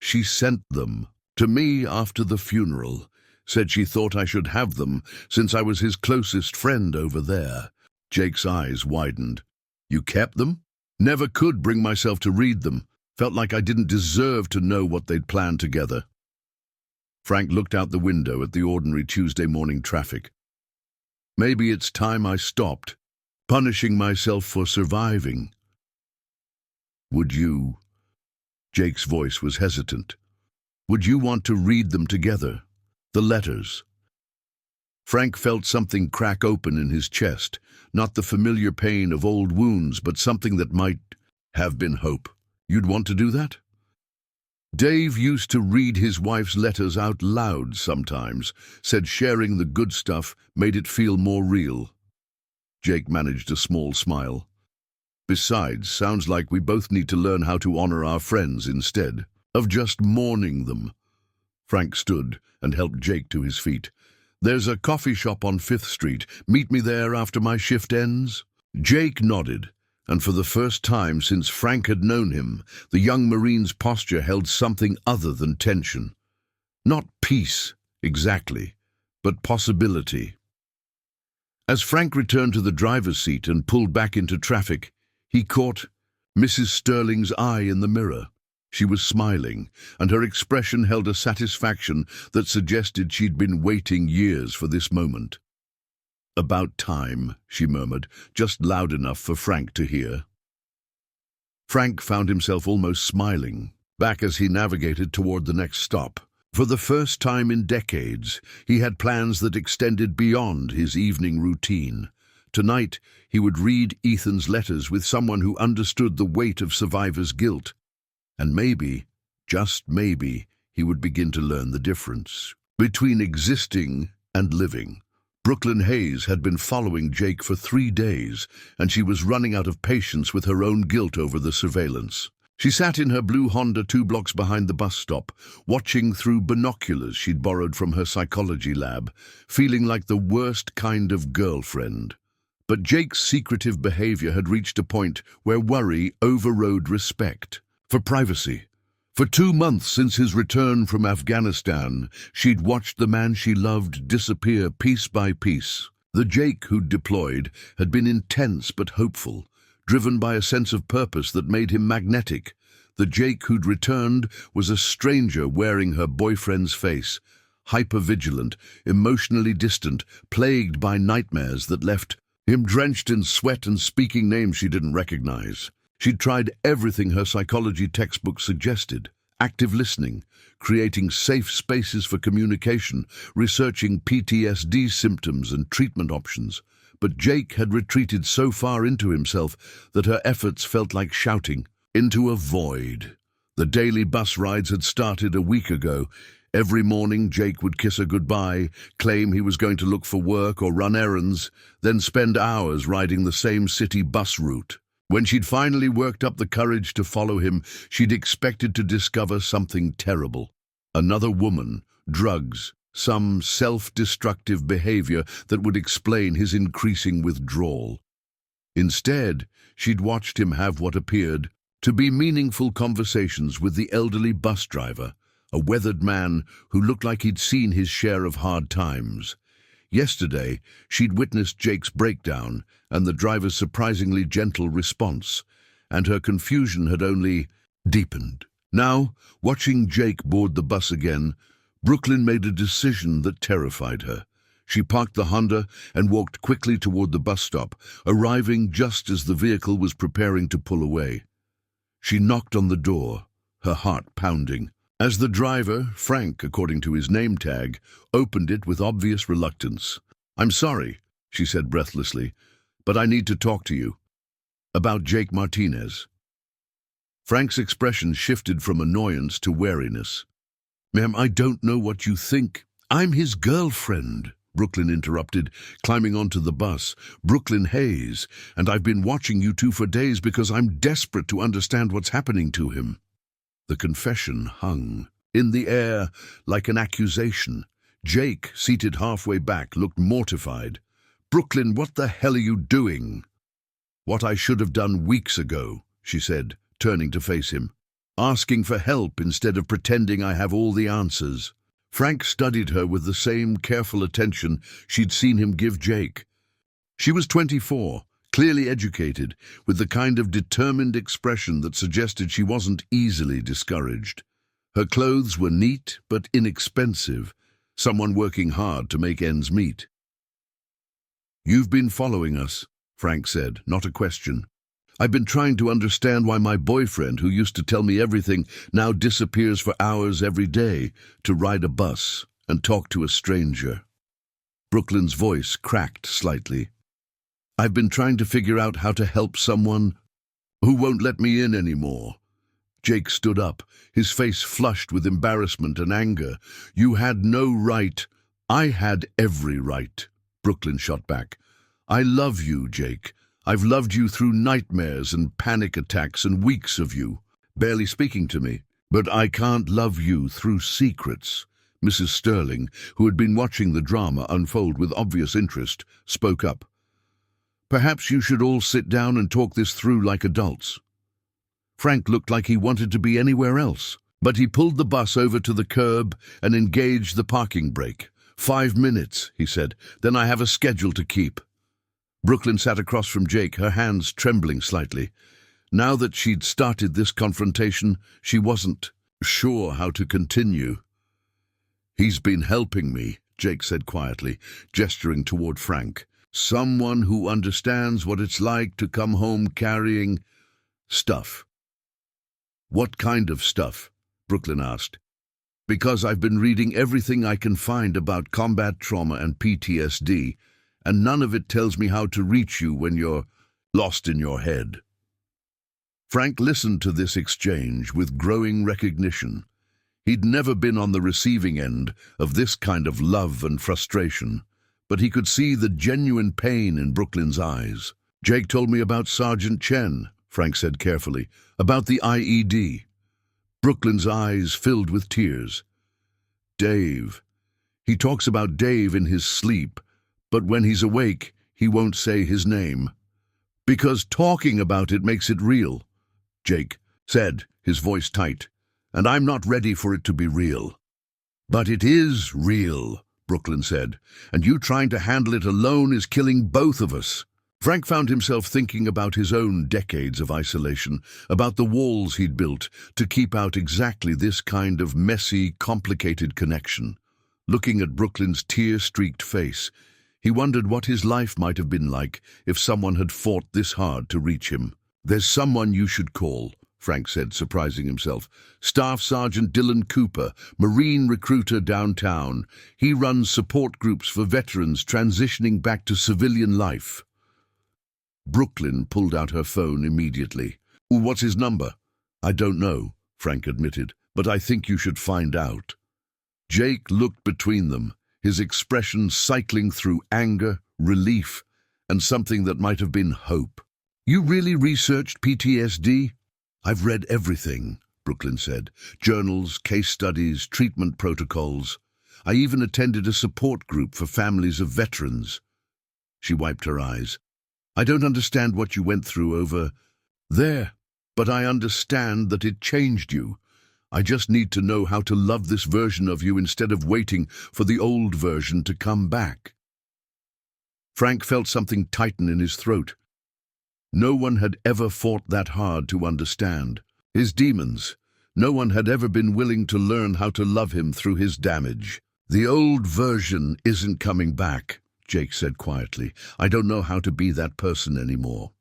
She sent them to me after the funeral, said she thought I should have them since I was his closest friend over there. Jake's eyes widened. You kept them? Never could bring myself to read them. Felt like I didn't deserve to know what they'd planned together. Frank looked out the window at the ordinary Tuesday morning traffic. Maybe it's time I stopped, punishing myself for surviving. Would you? Jake's voice was hesitant. Would you want to read them together? The letters. Frank felt something crack open in his chest, not the familiar pain of old wounds, but something that might have been hope. You'd want to do that? Dave used to read his wife's letters out loud sometimes, said sharing the good stuff made it feel more real. Jake managed a small smile. Besides, sounds like we both need to learn how to honor our friends instead of just mourning them. Frank stood and helped Jake to his feet. There's a coffee shop on 5th Street. Meet me there after my shift ends? Jake nodded, and for the first time since Frank had known him, the young Marine's posture held something other than tension. Not peace, exactly, but possibility. As Frank returned to the driver's seat and pulled back into traffic, he caught Mrs. Sterling's eye in the mirror. She was smiling, and her expression held a satisfaction that suggested she'd been waiting years for this moment. About time, she murmured, just loud enough for Frank to hear. Frank found himself almost smiling, back as he navigated toward the next stop. For the first time in decades, he had plans that extended beyond his evening routine. Tonight, he would read Ethan's letters with someone who understood the weight of survivor's guilt. And maybe, just maybe, he would begin to learn the difference between existing and living. Brooklyn Hayes had been following Jake for 3 days, and she was running out of patience with her own guilt over the surveillance. She sat in her blue Honda 2 blocks behind the bus stop, watching through binoculars she'd borrowed from her psychology lab, feeling like the worst kind of girlfriend. But Jake's secretive behavior had reached a point where worry overrode respect. For privacy. For 2 months since his return from Afghanistan, she'd watched the man she loved disappear piece by piece. The Jake who'd deployed had been intense but hopeful, driven by a sense of purpose that made him magnetic. The Jake who'd returned was a stranger wearing her boyfriend's face, hyper-vigilant, emotionally distant, plagued by nightmares that left him drenched in sweat and speaking names she didn't recognize. She'd tried everything her psychology textbook suggested: active listening, creating safe spaces for communication, researching PTSD symptoms and treatment options. But Jake had retreated so far into himself that her efforts felt like shouting into a void. The daily bus rides had started a week ago. Every morning Jake would kiss her goodbye, claim he was going to look for work or run errands, then spend hours riding the same city bus route. When she'd finally worked up the courage to follow him, she'd expected to discover something terrible. Another woman, drugs, some self-destructive behavior that would explain his increasing withdrawal. Instead, she'd watched him have what appeared to be meaningful conversations with the elderly bus driver, a weathered man who looked like he'd seen his share of hard times. Yesterday, she'd witnessed Jake's breakdown and the driver's surprisingly gentle response, and her confusion had only deepened. Now, watching Jake board the bus again, Brooklyn made a decision that terrified her. She parked the Honda and walked quickly toward the bus stop, arriving just as the vehicle was preparing to pull away. She knocked on the door, her heart pounding. As the driver, Frank according to his name tag, opened it with obvious reluctance. "I'm sorry," she said breathlessly, "but I need to talk to you. About Jake Martinez." Frank's expression shifted from annoyance to wariness. "Ma'am, I don't know what you think." "I'm his girlfriend," Brooklyn interrupted, climbing onto the bus. "Brooklyn Hayes, and I've been watching you two for days because I'm desperate to understand what's happening to him." The confession hung in the air like an accusation. Jake, seated halfway back, looked mortified. "Brooklyn, what the hell are you doing?" "What I should have done weeks ago," she said, turning to face him. "Asking for help instead of pretending I have all the answers." Frank studied her with the same careful attention she'd seen him give Jake. She was 24, clearly educated, with the kind of determined expression that suggested she wasn't easily discouraged. Her clothes were neat but inexpensive, someone working hard to make ends meet. "You've been following us," Frank said, not a question. "I've been trying to understand why my boyfriend, who used to tell me everything, now disappears for hours every day to ride a bus and talk to a stranger." Brooklyn's voice cracked slightly. "I've been trying to figure out how to help someone who won't let me in anymore." Jake stood up, his face flushed with embarrassment and anger. "You had no right." "I had every right," Brooklyn shot back. "I love you, Jake. I've loved you through nightmares and panic attacks and weeks of you, barely speaking to me. But I can't love you through secrets." Mrs. Sterling, who had been watching the drama unfold with obvious interest, spoke up. "Perhaps you should all sit down and talk this through like adults." Frank looked like he wanted to be anywhere else, but he pulled the bus over to the curb and engaged the parking brake. "5 minutes," he said, "then I have a schedule to keep." Brooklyn sat across from Jake, her hands trembling slightly. Now that she'd started this confrontation, she wasn't sure how to continue. "He's been helping me," Jake said quietly, gesturing toward Frank. "Someone who understands what it's like to come home carrying stuff." "What kind of stuff?" Brooklyn asked. "Because I've been reading everything I can find about combat trauma and PTSD, and none of it tells me how to reach you when you're lost in your head." Frank listened to this exchange with growing recognition. He'd never been on the receiving end of this kind of love and frustration, but he could see the genuine pain in Brooklyn's eyes. "Jake told me about Sergeant Chen," Frank said carefully, "about the IED. Brooklyn's eyes filled with tears. "Dave. He talks about Dave in his sleep, but when he's awake, he won't say his name. Because talking about it makes it real," Jake said, his voice tight, "and I'm not ready for it to be real." "But it is real," Brooklyn said, "and you trying to handle it alone is killing both of us." Frank found himself thinking about his own decades of isolation, about the walls he'd built to keep out exactly this kind of messy, complicated connection. Looking at Brooklyn's tear-streaked face, he wondered what his life might have been like if someone had fought this hard to reach him. "There's someone you should call," Frank said, surprising himself. "Staff Sergeant Dylan Cooper, Marine recruiter downtown. He runs support groups for veterans transitioning back to civilian life." Brooklyn pulled out her phone immediately. "What's his number?" "I don't know," Frank admitted, "but I think you should find out." Jake looked between them, his expression cycling through anger, relief, and something that might have been hope. "You really researched PTSD?" "I've read everything," Brooklyn said. "Journals, case studies, treatment protocols. I even attended a support group for families of veterans." She wiped her eyes. "I don't understand what you went through over there, but I understand that it changed you. I just need to know how to love this version of you instead of waiting for the old version to come back." Frank felt something tighten in his throat. No one had ever fought that hard to understand his demons. No one had ever been willing to learn how to love him through his damage. "The old version isn't coming back," Jake said quietly. "I don't know how to be that person anymore."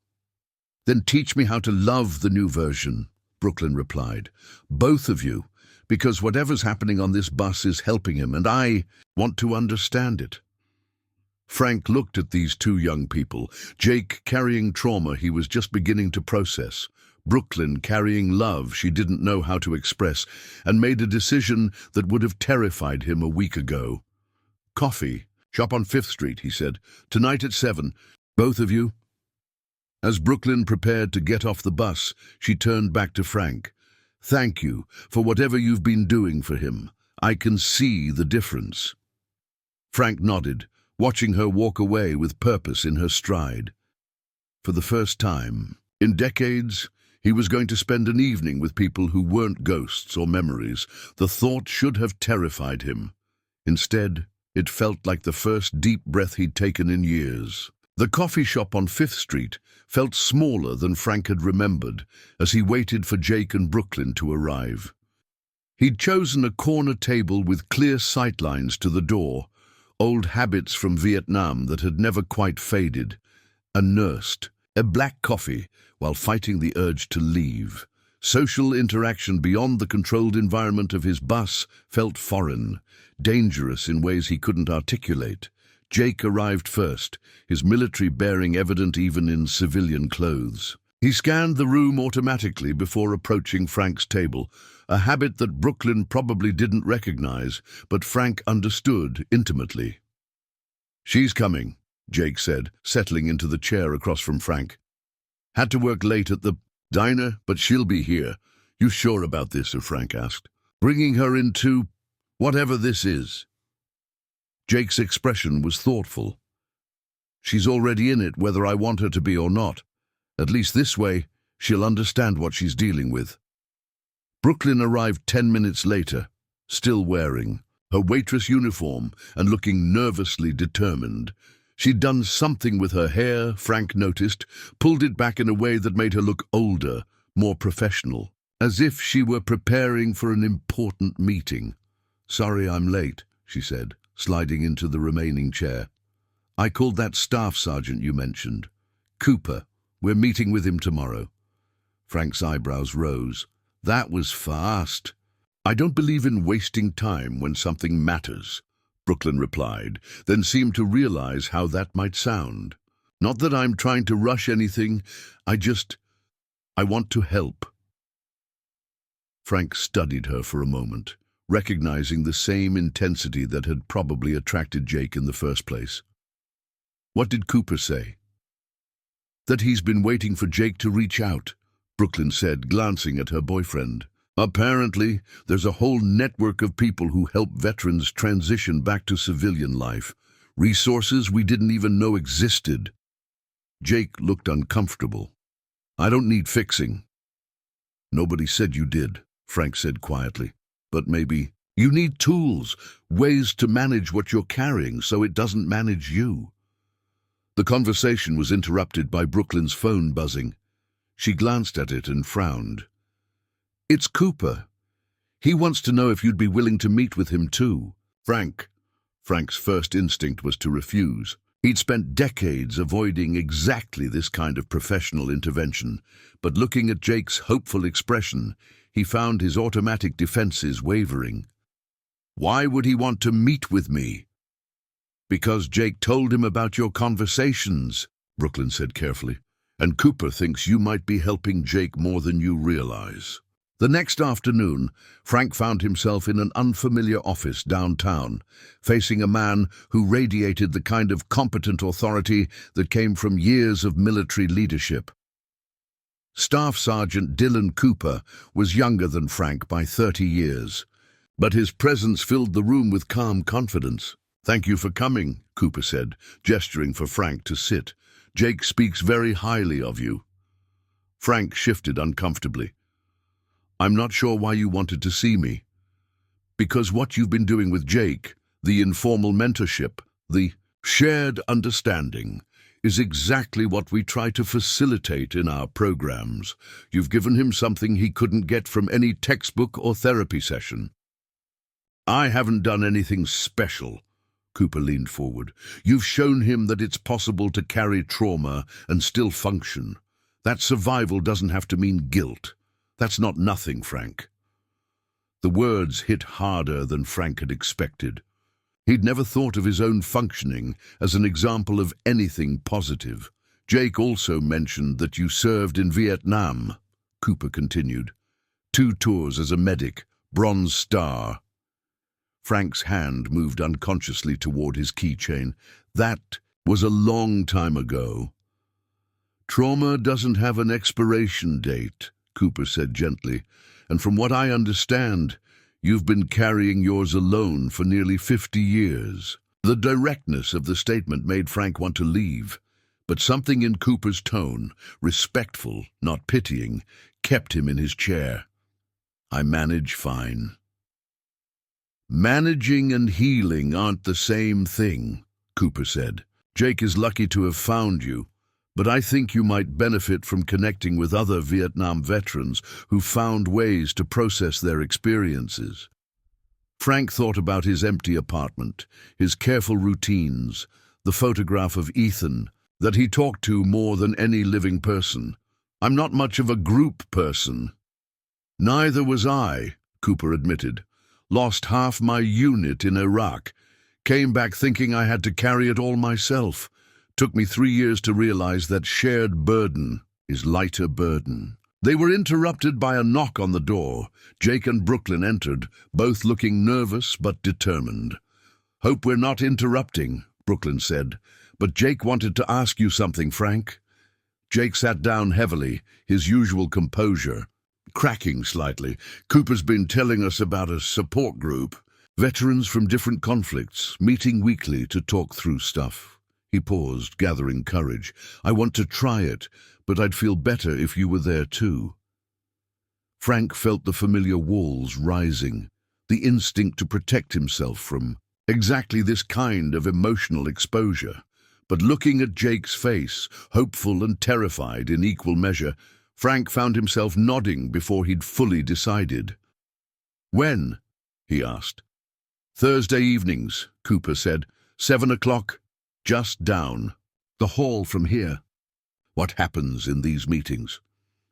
"Then teach me how to love the new version," Brooklyn replied. "Both of you, because whatever's happening on this bus is helping him, and I want to understand it." Frank looked at these two young people, Jake carrying trauma he was just beginning to process, Brooklyn carrying love she didn't know how to express, and made a decision that would have terrified him a week ago. "Coffee. Shop on 5th Street, he said. "Tonight at 7. Both of you?" As Brooklyn prepared to get off the bus, she turned back to Frank. "Thank you for whatever you've been doing for him. I can see the difference." Frank nodded, watching her walk away with purpose in her stride. For the first time in decades, He was going to spend an evening with people who weren't ghosts or memories. The thought should have terrified him. Instead, it felt like the first deep breath he'd taken in years. The coffee shop on 5th Street felt smaller than Frank had remembered as he waited for Jake and Brooklyn to arrive. He'd chosen a corner table with clear sightlines to the door, old habits from Vietnam that had never quite faded, and nursed a black coffee while fighting the urge to leave. Social interaction beyond the controlled environment of his bus felt foreign, dangerous in ways he couldn't articulate. Jake arrived first, his military bearing evident even in civilian clothes. He scanned the room automatically before approaching Frank's table, a habit that Brooklyn probably didn't recognize, but Frank understood intimately. "She's coming," Jake said, settling into the chair across from Frank. "Had to work late at the diner, but she'll be here." "You sure about this?" Frank asked. "Bringing her into whatever this is." Jake's expression was thoughtful. "She's already in it, whether I want her to be or not. At least this way, she'll understand what she's dealing with." Brooklyn arrived 10 minutes later, still wearing her waitress uniform and looking nervously determined. She'd done something with her hair, Frank noticed, pulled it back in a way that made her look older, more professional, as if she were preparing for an important meeting. "Sorry I'm late," she said, sliding into the remaining chair. "I called that staff sergeant you mentioned. Cooper. We're meeting with him tomorrow." Frank's eyebrows rose. "That was fast." "I don't believe in wasting time when something matters," Brooklyn replied, then seemed to realize how that might sound. "Not that I'm trying to rush anything, I want to help." Frank studied her for a moment, recognizing the same intensity that had probably attracted Jake in the first place. "What did Cooper say?" "That he's been waiting for Jake to reach out," Brooklyn said, glancing at her boyfriend. "Apparently, there's a whole network of people who help veterans transition back to civilian life. Resources we didn't even know existed." Jake looked uncomfortable. "I don't need fixing." "Nobody said you did," Frank said quietly. "But maybe you need tools, ways to manage what you're carrying so it doesn't manage you." The conversation was interrupted by Brooklyn's phone buzzing. She glanced at it and frowned. "It's Cooper. He wants to know if you'd be willing to meet with him too." Frank's first instinct was to refuse. He'd spent decades avoiding exactly this kind of professional intervention, but looking at Jake's hopeful expression, he found his automatic defenses wavering. "Why would he want to meet with me?" "Because Jake told him about your conversations," Brooklyn said carefully, "and Cooper thinks you might be helping Jake more than you realize." The next afternoon, Frank found himself in an unfamiliar office downtown, facing a man who radiated the kind of competent authority that came from years of military leadership. Staff Sergeant Dylan Cooper was younger than Frank by 30 years, but his presence filled the room with calm confidence. "Thank you for coming," Cooper said, gesturing for Frank to sit. "Jake speaks very highly of you." Frank shifted uncomfortably. "I'm not sure why you wanted to see me." "Because what you've been doing with Jake, the informal mentorship, the shared understanding, is exactly what we try to facilitate in our programs. You've given him something he couldn't get from any textbook or therapy session." "I haven't done anything special." Cooper leaned forward. "You've shown him that it's possible to carry trauma and still function. That survival doesn't have to mean guilt. That's not nothing, Frank." The words hit harder than Frank had expected. He'd never thought of his own functioning as an example of anything positive. "Jake also mentioned that you served in Vietnam," Cooper continued. "2 tours as a medic, Bronze Star." Frank's hand moved unconsciously toward his keychain. "That was a long time ago." "Trauma doesn't have an expiration date," Cooper said gently, "and from what I understand, you've been carrying yours alone for nearly 50 years. The directness of the statement made Frank want to leave, But something in Cooper's tone, respectful, not pitying, kept him in his chair. "I manage fine." "Managing and healing aren't the same thing," Cooper said. "Jake is lucky to have found you, but I think you might benefit from connecting with other Vietnam veterans who found ways to process their experiences." Frank thought about his empty apartment, his careful routines, the photograph of Ethan that he talked to more than any living person. "I'm not much of a group person." "Neither was I," Cooper admitted. "Lost half my unit in Iraq. Came back thinking I had to carry it all myself. Took me 3 years to realize that shared burden is lighter burden." They were interrupted by a knock on the door. Jake and Brooklyn entered, both looking nervous but determined. "Hope we're not interrupting," Brooklyn said. "But Jake wanted to ask you something, Frank." Jake sat down heavily, his usual composure cracking slightly. "Cooper's been telling us about a support group. Veterans from different conflicts, meeting weekly to talk through stuff." He paused, gathering courage. "I want to try it, but I'd feel better if you were there too." Frank felt the familiar walls rising, the instinct to protect himself from exactly this kind of emotional exposure. But looking at Jake's face, hopeful and terrified in equal measure, Frank found himself nodding before he'd fully decided. "When?" he asked. "Thursday evenings," Cooper said. 7 o'clock, just down the hall from here." "What happens in these meetings?"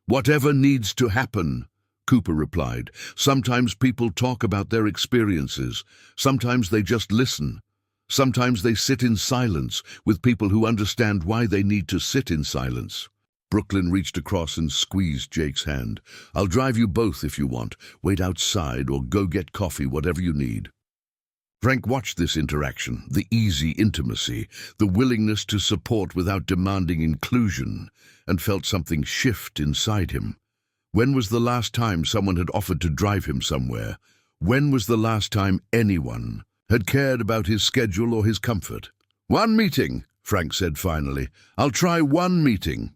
"Whatever needs to happen," Cooper replied. "Sometimes people talk about their experiences. Sometimes they just listen. Sometimes they sit in silence with people who understand why they need to sit in silence." Brooklyn reached across and squeezed Jake's hand. "I'll drive you both if you want. Wait outside or go get coffee, whatever you need." Frank watched this interaction, the easy intimacy, the willingness to support without demanding inclusion, and felt something shift inside him. When was the last time someone had offered to drive him somewhere? When was the last time anyone had cared about his schedule or his comfort? "One meeting," Frank said finally. "I'll try one meeting."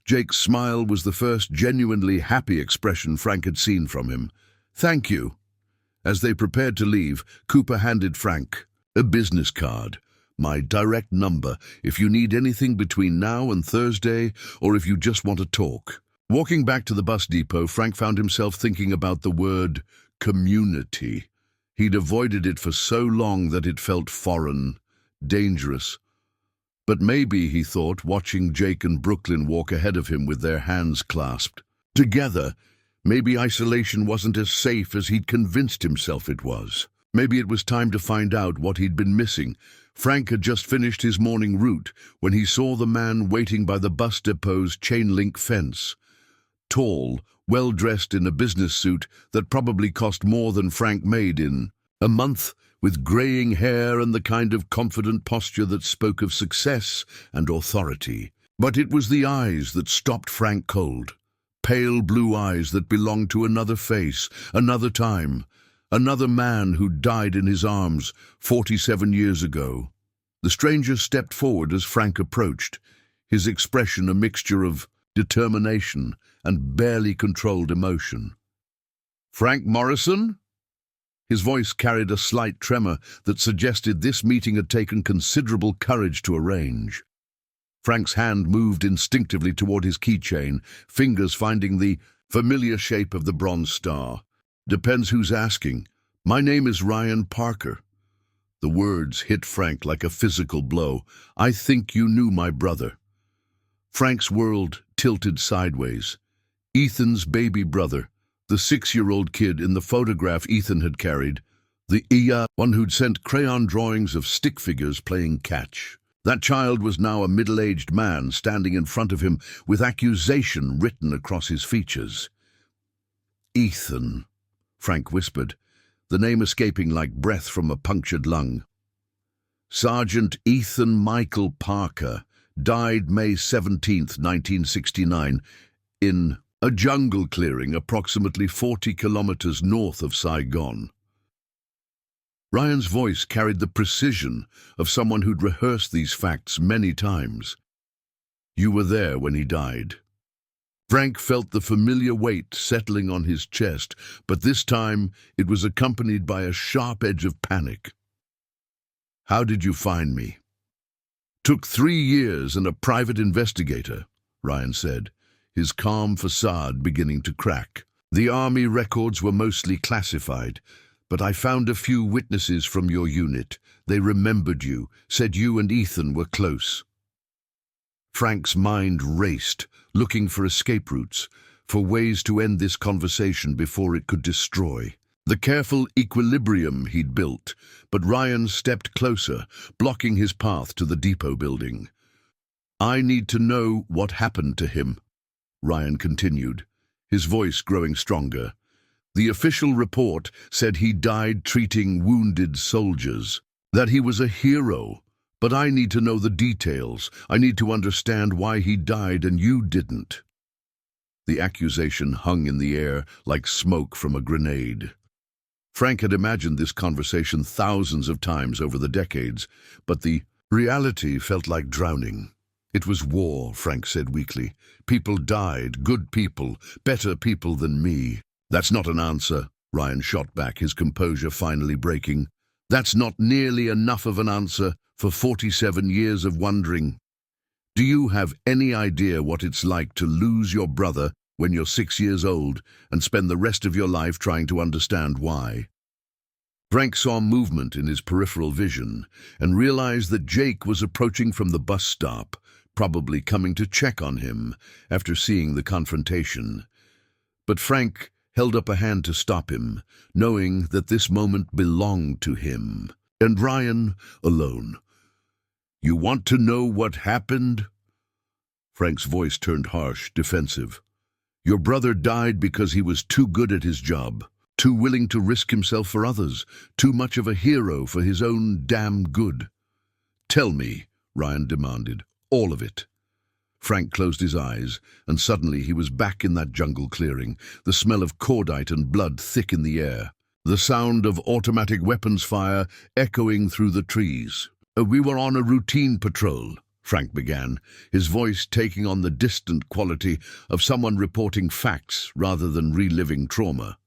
Jake's smile was the first genuinely happy expression Frank had seen from him. "Thank you." As they prepared to leave, Cooper handed Frank a business card. "My direct number, if you need anything between now and Thursday, or if you just want to talk." Walking back to the bus depot, Frank found himself thinking about the word community. He'd avoided it for so long that it felt foreign, dangerous. But maybe, he thought, watching Jake and Brooklyn walk ahead of him with their hands clasped together, maybe isolation wasn't as safe as he'd convinced himself it was. Maybe it was time to find out what he'd been missing. Frank had just finished his morning route when he saw the man waiting by the bus depot's chain-link fence. Tall, well-dressed in a business suit that probably cost more than Frank made in a month, with graying hair and the kind of confident posture that spoke of success and authority. But it was the eyes that stopped Frank cold. Pale blue eyes that belonged to another face, another time, another man who died in his arms 47 years ago. The stranger stepped forward as Frank approached, his expression a mixture of determination and barely controlled emotion. "Frank Morrison?" His voice carried a slight tremor that suggested this meeting had taken considerable courage to arrange. Frank's hand moved instinctively toward his keychain, fingers finding the familiar shape of the bronze star. "Depends who's asking. My name is Ryan Parker." The words hit Frank like a physical blow. "I think you knew my brother." Frank's world tilted sideways. Ethan's baby brother, the 6-year-old kid in the photograph Ethan had carried, the one who'd sent crayon drawings of stick figures playing catch. That child was now a middle-aged man standing in front of him with accusation written across his features. "Ethan," Frank whispered, the name escaping like breath from a punctured lung. "Sergeant Ethan Michael Parker died May 17th, 1969, in a jungle clearing approximately 40 kilometers north of Saigon." Ryan's voice carried the precision of someone who'd rehearsed these facts many times. You were there when he died. Frank felt the familiar weight settling on his chest, but this time it was accompanied by a sharp edge of panic. How did you find me? Took 3 years and a private investigator, Ryan said, his calm facade beginning to crack. The army records were mostly classified, but I found a few witnesses from your unit. They remembered you, said you and Ethan were close. Frank's mind raced, looking for escape routes, for ways to end this conversation before it could destroy the careful equilibrium he'd built, but Ryan stepped closer, blocking his path to the depot building. I need to know what happened to him, Ryan continued, his voice growing stronger. The official report said he died treating wounded soldiers, that he was a hero. But I need to know the details. I need to understand why he died and you didn't. The accusation hung in the air like smoke from a grenade. Frank had imagined this conversation thousands of times over the decades, but the reality felt like drowning. It was war, Frank said weakly. People died, good people, better people than me. That's not an answer, Ryan shot back, his composure finally breaking. That's not nearly enough of an answer for 47 years of wondering. Do you have any idea what it's like to lose your brother when you're 6 years old and spend the rest of your life trying to understand why? Frank saw movement in his peripheral vision and realized that Jake was approaching from the bus stop, probably coming to check on him after seeing the confrontation. But Frank held up a hand to stop him, knowing that this moment belonged to him, and Ryan alone. You want to know what happened? Frank's voice turned harsh, defensive. Your brother died because he was too good at his job, too willing to risk himself for others, too much of a hero for his own damn good. Tell me, Ryan demanded, all of it. Frank closed his eyes, and suddenly he was back in that jungle clearing, the smell of cordite and blood thick in the air, the sound of automatic weapons fire echoing through the trees. We were on a routine patrol, Frank began, his voice taking on the distant quality of someone reporting facts rather than reliving trauma.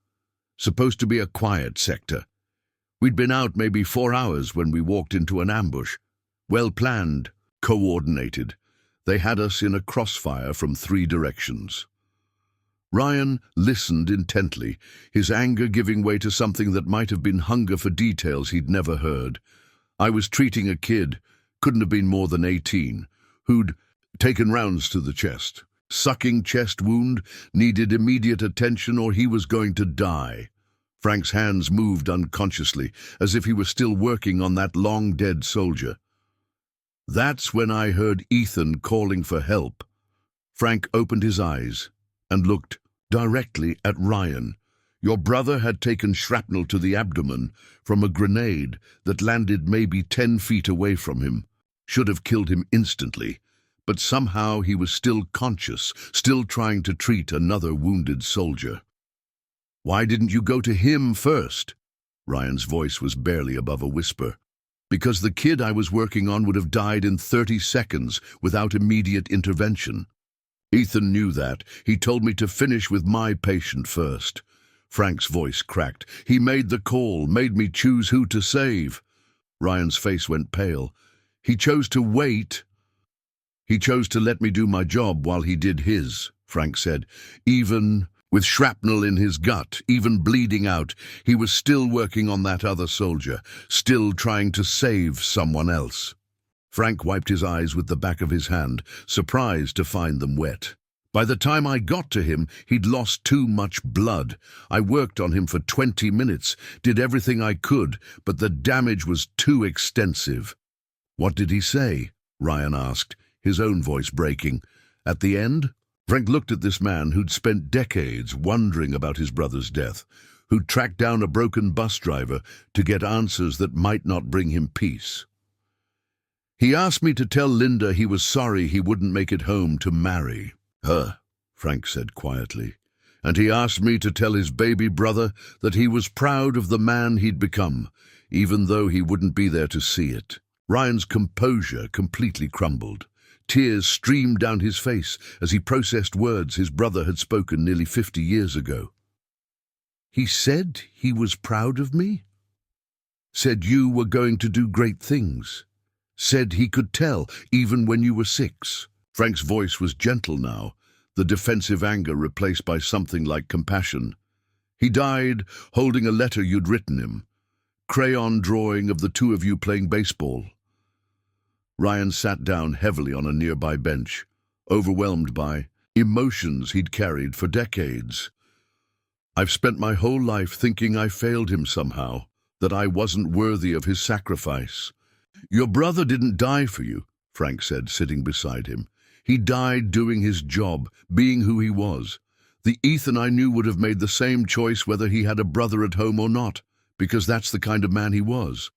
Supposed to be a quiet sector. We'd been out maybe 4 hours when we walked into an ambush. Well planned, coordinated. They had us in a crossfire from 3 directions. Ryan listened intently, his anger giving way to something that might have been hunger for details he'd never heard. I was treating a kid, couldn't have been more than 18, who'd taken rounds to the chest. Sucking chest wound, needed immediate attention or he was going to die. Frank's hands moved unconsciously, as if he was still working on that long-dead soldier. That's when I heard Ethan calling for help. Frank opened his eyes and looked directly at Ryan. Your brother had taken shrapnel to the abdomen from a grenade that landed maybe 10 feet away from him. Should have killed him instantly, but somehow he was still conscious, still trying to treat another wounded soldier. Why didn't you go to him first? Ryan's voice was barely above a whisper. Because the kid I was working on would have died in 30 seconds without immediate intervention. Ethan knew that. He told me to finish with my patient first. Frank's voice cracked. He made the call, made me choose who to save. Ryan's face went pale. He chose to wait. He chose to let me do my job while he did his, Frank said. Even with shrapnel in his gut, even bleeding out, he was still working on that other soldier, still trying to save someone else. Frank wiped his eyes with the back of his hand, surprised to find them wet. By the time I got to him, he'd lost too much blood. I worked on him for 20 minutes, did everything I could, but the damage was too extensive. What did he say? Ryan asked, his own voice breaking. At the end? Frank looked at this man who'd spent decades wondering about his brother's death, who'd tracked down a broken bus driver to get answers that might not bring him peace. He asked me to tell Linda he was sorry he wouldn't make it home to marry her, Frank said quietly, and he asked me to tell his baby brother that he was proud of the man he'd become, even though he wouldn't be there to see it. Ryan's composure completely crumbled. Tears streamed down his face as he processed words his brother had spoken nearly 50 years ago. "He said he was proud of me? Said you were going to do great things? Said he could tell, even when you were 6. Frank's voice was gentle now, the defensive anger replaced by something like compassion. "He died holding a letter you'd written him. Crayon drawing of the two of you playing baseball." Ryan sat down heavily on a nearby bench, overwhelmed by emotions he'd carried for decades. "I've spent my whole life thinking I failed him somehow, that I wasn't worthy of his sacrifice." "Your brother didn't die for you," Frank said, sitting beside him. "He died doing his job, being who he was. The Ethan I knew would have made the same choice whether he had a brother at home or not, because that's the kind of man he was."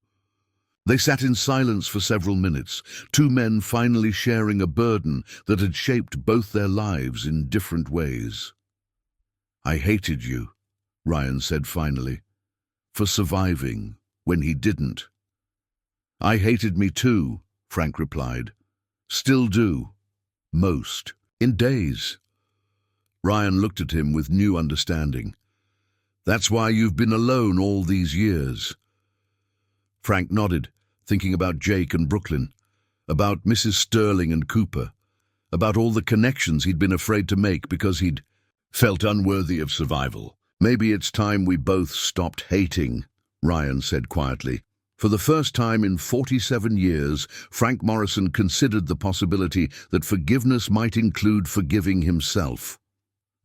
They sat in silence for several minutes, two men finally sharing a burden that had shaped both their lives in different ways. "I hated you," Ryan said finally, "for surviving when he didn't." "I hated me too," Frank replied. "Still do. Most. In days." Ryan looked at him with new understanding. "That's why you've been alone all these years." Frank nodded, thinking about Jake and Brooklyn, about Mrs. Sterling and Cooper, about all the connections he'd been afraid to make because he'd felt unworthy of survival. "Maybe it's time we both stopped hating," Ryan said quietly. For the first time in 47 years, Frank Morrison considered the possibility that forgiveness might include forgiving himself.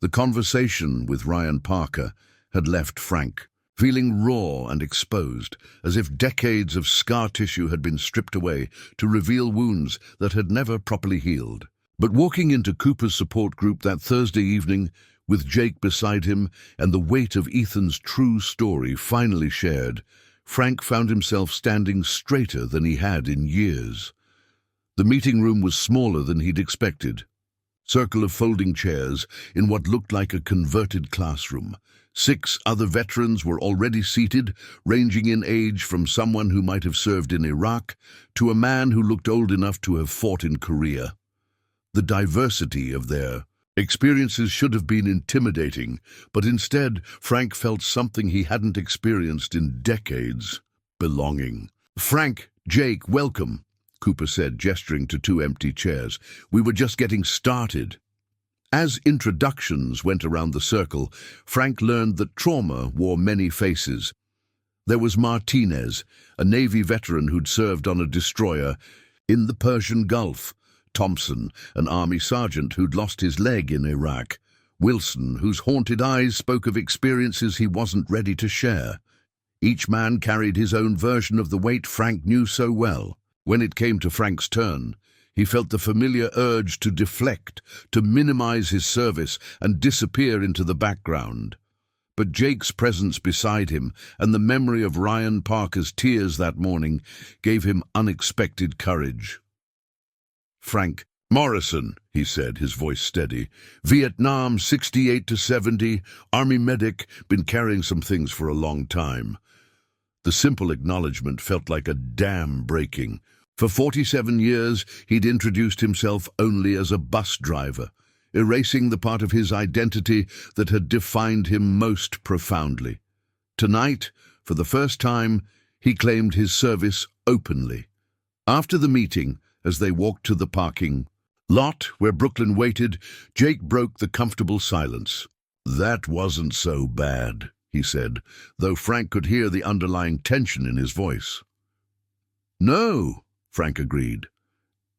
The conversation with Ryan Parker had left Frank feeling raw and exposed, as if decades of scar tissue had been stripped away to reveal wounds that had never properly healed. But walking into Cooper's support group that Thursday evening, with Jake beside him and the weight of Ethan's true story finally shared, Frank found himself standing straighter than he had in years. The meeting room was smaller than he'd expected. Circle of folding chairs in what looked like a converted classroom. 6 other veterans were already seated, ranging in age from someone who might have served in Iraq to a man who looked old enough to have fought in Korea. The diversity of their experiences should have been intimidating, but instead Frank felt something he hadn't experienced in decades: belonging. "Frank, Jake, welcome," Cooper said, gesturing to 2 empty chairs. "We were just getting started." As introductions went around the circle, Frank learned that trauma wore many faces. There was Martinez, a Navy veteran who'd served on a destroyer in the Persian Gulf. Thompson, an Army sergeant who'd lost his leg in Iraq. Wilson, whose haunted eyes spoke of experiences he wasn't ready to share. Each man carried his own version of the weight Frank knew so well. When it came to Frank's turn, he felt the familiar urge to deflect, to minimize his service and disappear into the background. But Jake's presence beside him and the memory of Ryan Parker's tears that morning gave him unexpected courage. "Frank Morrison," he said, his voice steady. "Vietnam, 68 to 70, Army medic, been carrying some things for a long time." The simple acknowledgement felt like a dam breaking. For 47 years, he'd introduced himself only as a bus driver, erasing the part of his identity that had defined him most profoundly. Tonight, for the first time, he claimed his service openly. After the meeting, as they walked to the parking lot where Brooklyn waited, Jake broke the comfortable silence. "That wasn't so bad," he said, though Frank could hear the underlying tension in his voice. "No," Frank agreed.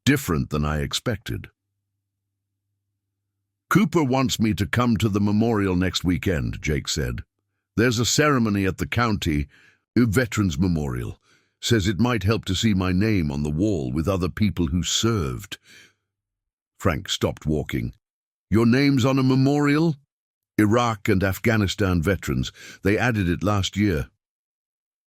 "Different than I expected." "Cooper wants me to come to the memorial next weekend," Jake said. "There's a ceremony at the county Veterans Memorial. Says it might help to see my name on the wall with other people who served." Frank stopped walking. "Your name's on a memorial?" "Iraq and Afghanistan veterans. They added it last year."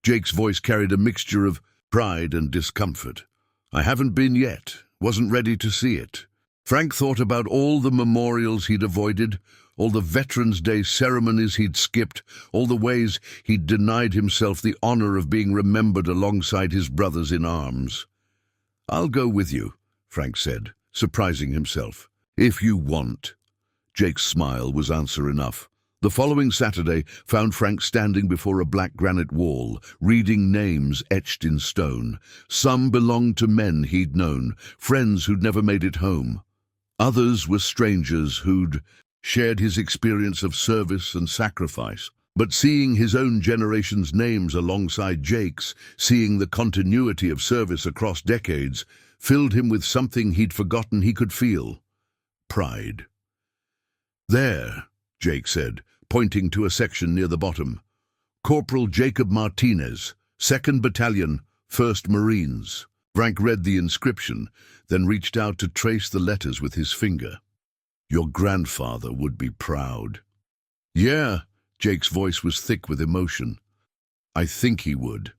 Jake's voice carried a mixture of pride and discomfort. "I haven't been yet. Wasn't ready to see it." Frank thought about all the memorials he'd avoided, all the Veterans Day ceremonies he'd skipped, all the ways he'd denied himself the honor of being remembered alongside his brothers in arms. "I'll go with you," Frank said, surprising himself. "If you want." Jake's smile was answer enough. The following Saturday found Frank standing before a black granite wall, reading names etched in stone. Some belonged to men he'd known, friends who'd never made it home. Others were strangers who'd shared his experience of service and sacrifice. But seeing his own generation's names alongside Jake's, seeing the continuity of service across decades, filled him with something he'd forgotten he could feel: pride. "There," Jake said, pointing to a section near the bottom. "Corporal Jacob Martinez, 2nd Battalion, 1st Marines." Frank read the inscription, then reached out to trace the letters with his finger. "Your grandfather would be proud." "Yeah," Jake's voice was thick with emotion. "I think he would."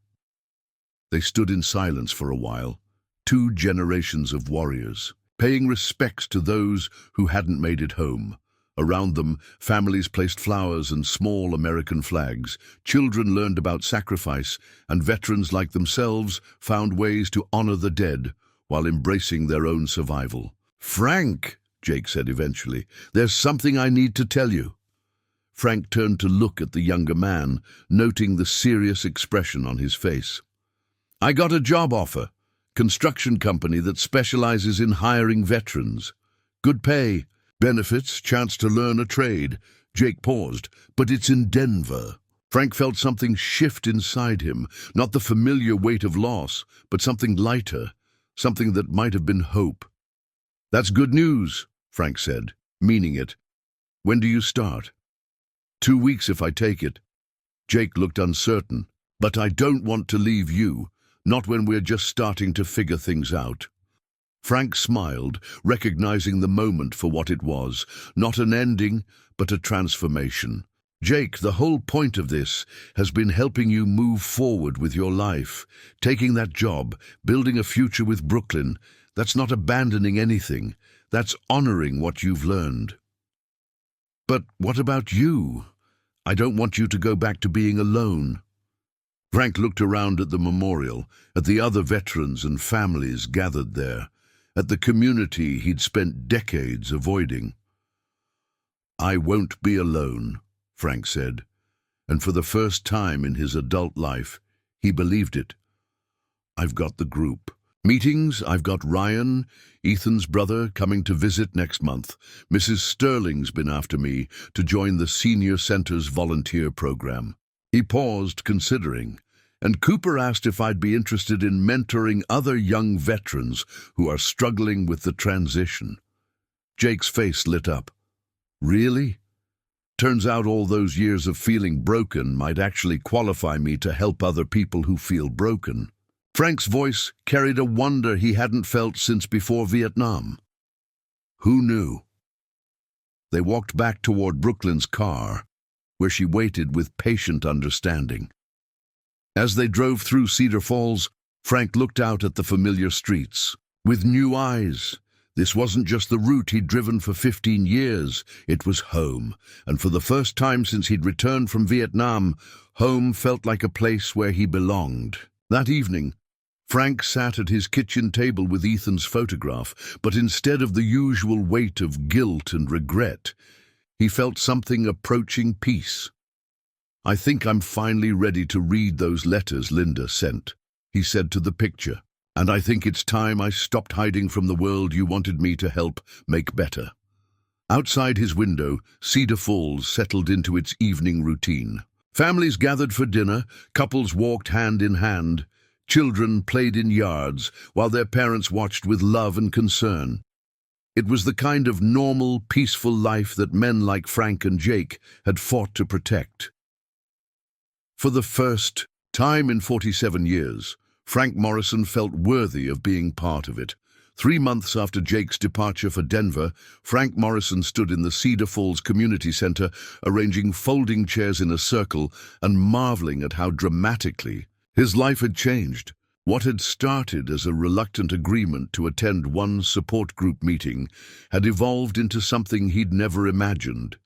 They stood in silence for a while, 2 generations of warriors, paying respects to those who hadn't made it home. Around them, families placed flowers and small American flags. Children learned about sacrifice, and veterans like themselves found ways to honor the dead while embracing their own survival. "Frank," Jake said eventually, "there's something I need to tell you." Frank turned to look at the younger man, noting the serious expression on his face. "I got a job offer. Construction company that specializes in hiring veterans. Good pay, benefits, chance to learn a trade." Jake paused. "But it's in Denver." Frank felt something shift inside him, not the familiar weight of loss, but something lighter, something that might have been hope. "That's good news," Frank said, meaning it. "When do you start?" 2 weeks if I take it." Jake looked uncertain. "But I don't want to leave you, not when we're just starting to figure things out." Frank smiled, recognizing the moment for what it was, not an ending, but a transformation. "Jake, the whole point of this has been helping you move forward with your life. Taking that job, building a future with Brooklyn, that's not abandoning anything. That's honoring what you've learned." "But what about you? I don't want you to go back to being alone." Frank looked around at the memorial, at the other veterans and families gathered there, at the community he'd spent decades avoiding. "I won't be alone," Frank said, and for the first time in his adult life, he believed it. "I've got the group. Meetings, I've got Ryan, Ethan's brother, coming to visit next month. Mrs. Sterling's been after me to join the Senior Center's volunteer program." He paused, considering, and Cooper asked if I'd be interested in mentoring other young veterans who are struggling with the transition. Jake's face lit up. "Really? Turns out all those years of feeling broken might actually qualify me to help other people who feel broken." Frank's voice carried a wonder he hadn't felt since before Vietnam. Who knew? They walked back toward Brooklyn's car, where she waited with patient understanding. As they drove through Cedar Falls, Frank looked out at the familiar streets. With new eyes, this wasn't just the route he'd driven for 15 years, it was home. And for the first time since he'd returned from Vietnam, home felt like a place where he belonged. That evening, Frank sat at his kitchen table with Ethan's photograph, but instead of the usual weight of guilt and regret, he felt something approaching peace. "I think I'm finally ready to read those letters Linda sent," he said to the picture, "and I think it's time I stopped hiding from the world you wanted me to help make better." Outside his window, Cedar Falls settled into its evening routine. Families gathered for dinner, couples walked hand in hand, children played in yards, while their parents watched with love and concern. It was the kind of normal, peaceful life that men like Frank and Jake had fought to protect. For the first time in 47 years, Frank Morrison felt worthy of being part of it. 3 months after Jake's departure for Denver, Frank Morrison stood in the Cedar Falls Community Center, arranging folding chairs in a circle and marveling at how dramatically his life had changed. What had started as a reluctant agreement to attend one support group meeting had evolved into something he'd never imagined: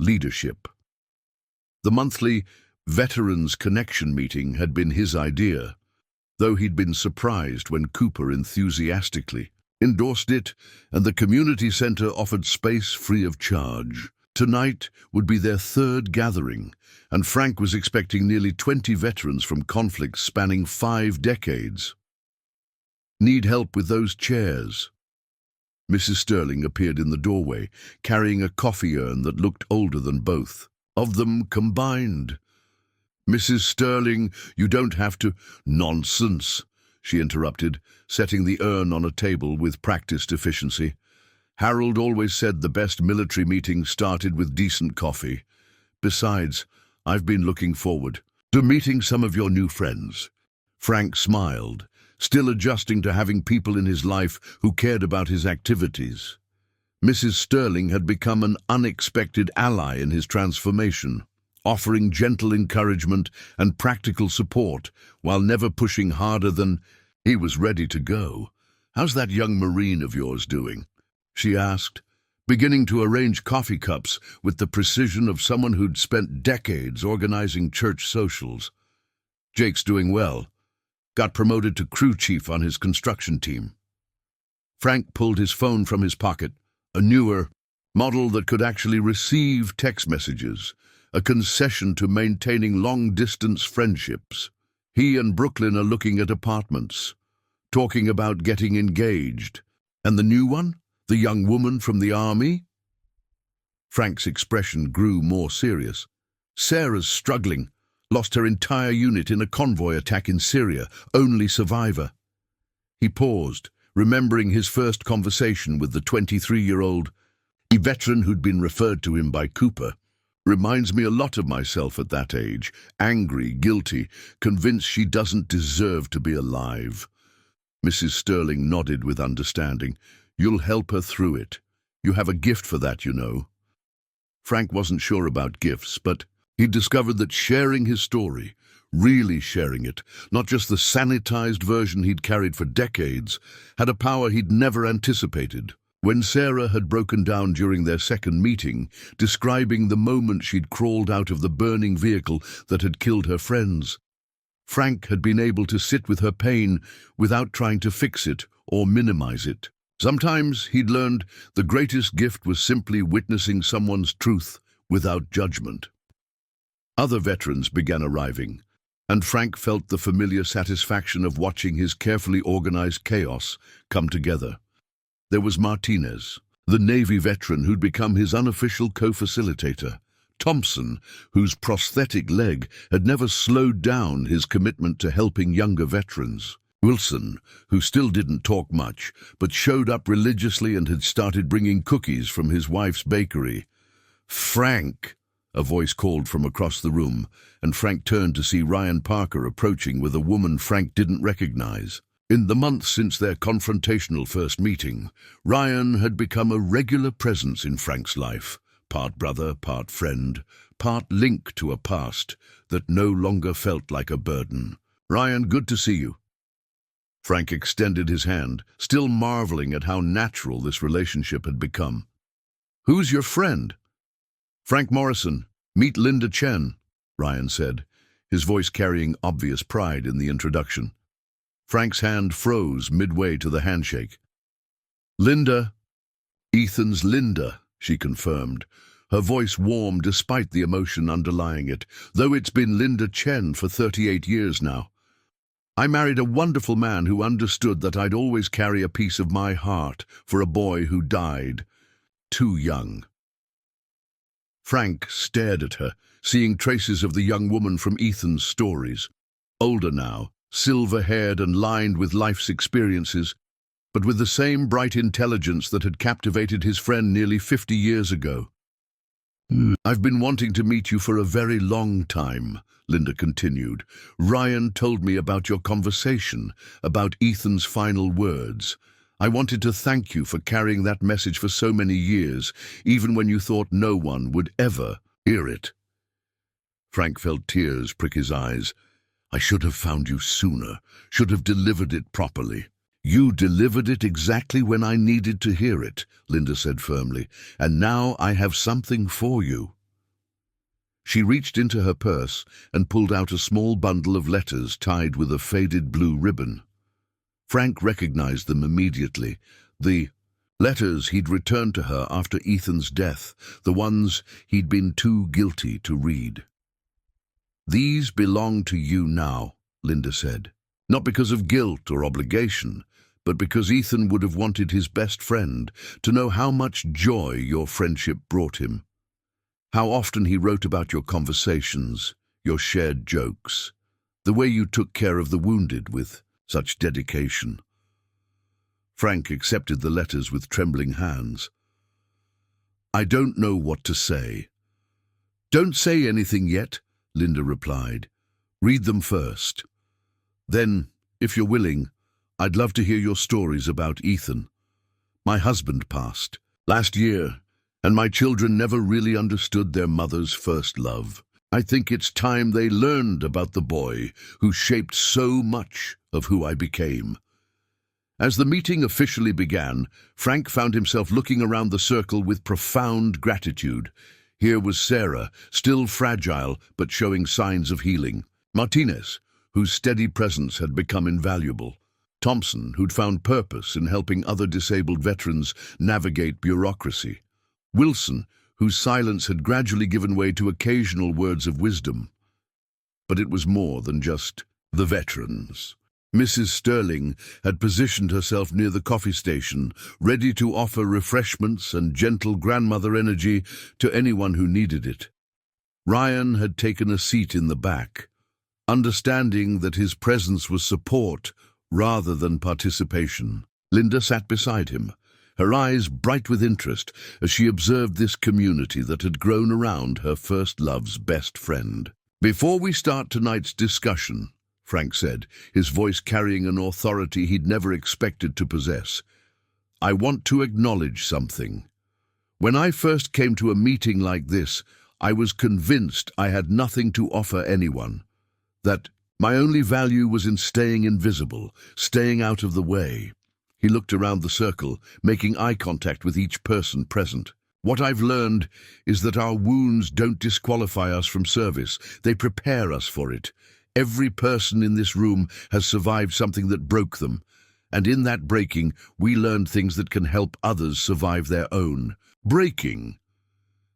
leadership. The monthly Veterans Connection meeting had been his idea, though he'd been surprised when Cooper enthusiastically endorsed it, and the community center offered space free of charge. Tonight would be their third gathering, and Frank was expecting nearly 20 veterans from conflicts spanning 5 decades. "Need help with those chairs?" Mrs. Sterling appeared in the doorway, carrying a coffee urn that looked older than both of them combined. "Mrs. Sterling, you don't have to—" "Nonsense," she interrupted, setting the urn on a table with practiced efficiency. "Harold always said the best military meetings started with decent coffee. Besides, I've been looking forward to meeting some of your new friends." Frank smiled, still adjusting to having people in his life who cared about his activities. Mrs. Sterling had become an unexpected ally in his transformation, offering gentle encouragement and practical support while never pushing harder than he was ready to go. "How's that young Marine of yours doing?" she asked, beginning to arrange coffee cups with the precision of someone who'd spent decades organizing church socials. "Jake's doing well. Got promoted to crew chief on his construction team." Frank pulled his phone from his pocket, a newer model that could actually receive text messages, a concession to maintaining long-distance friendships. He and Brooklyn are looking at apartments, talking about getting engaged. "And the new one? The young woman from the army?" Frank's expression grew more serious. "Sarah's struggling. Lost her entire unit in a convoy attack in Syria, only survivor." He paused, remembering his first conversation with the 23-year-old veteran who'd been referred to him by Cooper. "Reminds me a lot of myself at that age, angry, guilty, convinced she doesn't deserve to be alive." Mrs. Sterling nodded with understanding. "You'll help her through it. You have a gift for that, you know." Frank wasn't sure about gifts, but he discovered that sharing his story, really sharing it, not just the sanitized version he'd carried for decades, had a power he'd never anticipated. When Sarah had broken down during their second meeting, describing the moment she'd crawled out of the burning vehicle that had killed her friends, Frank had been able to sit with her pain without trying to fix it or minimize it. Sometimes, he'd learned, the greatest gift was simply witnessing someone's truth without judgment. Other veterans began arriving, and Frank felt the familiar satisfaction of watching his carefully organized chaos come together. There was Martinez, the Navy veteran who'd become his unofficial co-facilitator. Thompson, whose prosthetic leg had never slowed down his commitment to helping younger veterans. Wilson, who still didn't talk much, but showed up religiously and had started bringing cookies from his wife's bakery. "Frank," a voice called from across the room, and Frank turned to see Ryan Parker approaching with a woman Frank didn't recognize. In the months since their confrontational first meeting, Ryan had become a regular presence in Frank's life, part brother, part friend, part link to a past that no longer felt like a burden. "Ryan, good to see you." Frank extended his hand, still marveling at how natural this relationship had become. "Who's your friend?" "Frank Morrison. Meet Linda Chen," Ryan said, his voice carrying obvious pride in the introduction. Frank's hand froze midway to the handshake. "Linda." "Ethan's Linda," she confirmed, her voice warm despite the emotion underlying it, "though it's been Linda Chen for 38 years now. I married a wonderful man who understood that I'd always carry a piece of my heart for a boy who died too young." Frank stared at her, seeing traces of the young woman from Ethan's stories. Older now, silver-haired and lined with life's experiences, but with the same bright intelligence that had captivated his friend nearly 50 years ago. "I've been wanting to meet you for a very long time," Linda continued. "Ryan told me about your conversation, about Ethan's final words. I wanted to thank you for carrying that message for so many years, even when you thought no one would ever hear it." Frank felt tears prick his eyes. "I should have found you sooner, should have delivered it properly." "You delivered it exactly when I needed to hear it," Linda said firmly, "and now I have something for you." She reached into her purse and pulled out a small bundle of letters tied with a faded blue ribbon. Frank recognized them immediately, The letters he'd returned to her after Ethan's death, the ones he'd been too guilty to read. "These belong to you now," Linda said. "Not because of guilt or obligation, but because Ethan would have wanted his best friend to know how much joy your friendship brought him. How often he wrote about your conversations, your shared jokes, the way you took care of the wounded with such dedication." Frank accepted the letters with trembling hands. "I don't know what to say." "Don't say anything yet," Linda replied. "Read them first. Then, if you're willing, I'd love to hear your stories about Ethan. My husband passed last year, and my children never really understood their mother's first love. I think it's time they learned about the boy who shaped so much of who I became." As the meeting officially began, Frank found himself looking around the circle with profound gratitude. Here was Sarah, still fragile but showing signs of healing. Martinez, whose steady presence had become invaluable. Thompson, who'd found purpose in helping other disabled veterans navigate bureaucracy. Wilson, whose silence had gradually given way to occasional words of wisdom. But it was more than just the veterans. Mrs. Sterling had positioned herself near the coffee station, ready to offer refreshments and gentle grandmother energy to anyone who needed it. Ryan had taken a seat in the back, understanding that his presence was support rather than participation. Linda sat beside him, her eyes bright with interest as she observed this community that had grown around her first love's best friend. "Before we start tonight's discussion," Frank said, his voice carrying an authority he'd never expected to possess, "I want to acknowledge something. When I first came to a meeting like this, I was convinced I had nothing to offer anyone, that my only value was in staying invisible, staying out of the way." He looked around the circle, making eye contact with each person present. "What I've learned is that our wounds don't disqualify us from service, they prepare us for it. Every person in this room has survived something that broke them, and in that breaking, we learned things that can help others survive their own." "Breaking?"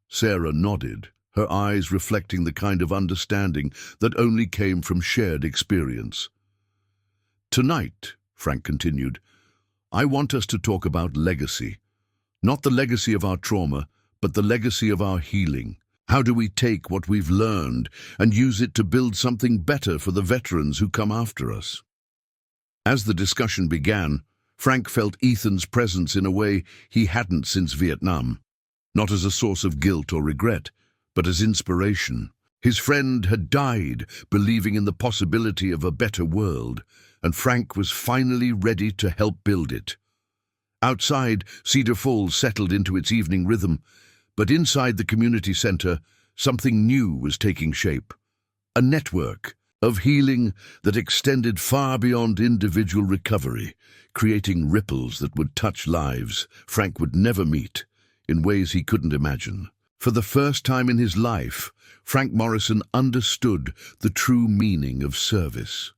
Sarah nodded, her eyes reflecting the kind of understanding that only came from shared experience. "Tonight," Frank continued, "I want us to talk about legacy. Not the legacy of our trauma, but the legacy of our healing. How do we take what we've learned and use it to build something better for the veterans who come after us?" As the discussion began, Frank felt Ethan's presence in a way he hadn't since Vietnam. Not as a source of guilt or regret, but as inspiration. His friend had died believing in the possibility of a better world, and Frank was finally ready to help build it. Outside, Cedar Falls settled into its evening rhythm, but inside the community center, something new was taking shape. A network of healing that extended far beyond individual recovery, creating ripples that would touch lives Frank would never meet in ways he couldn't imagine. For the first time in his life, Frank Morrison understood the true meaning of service.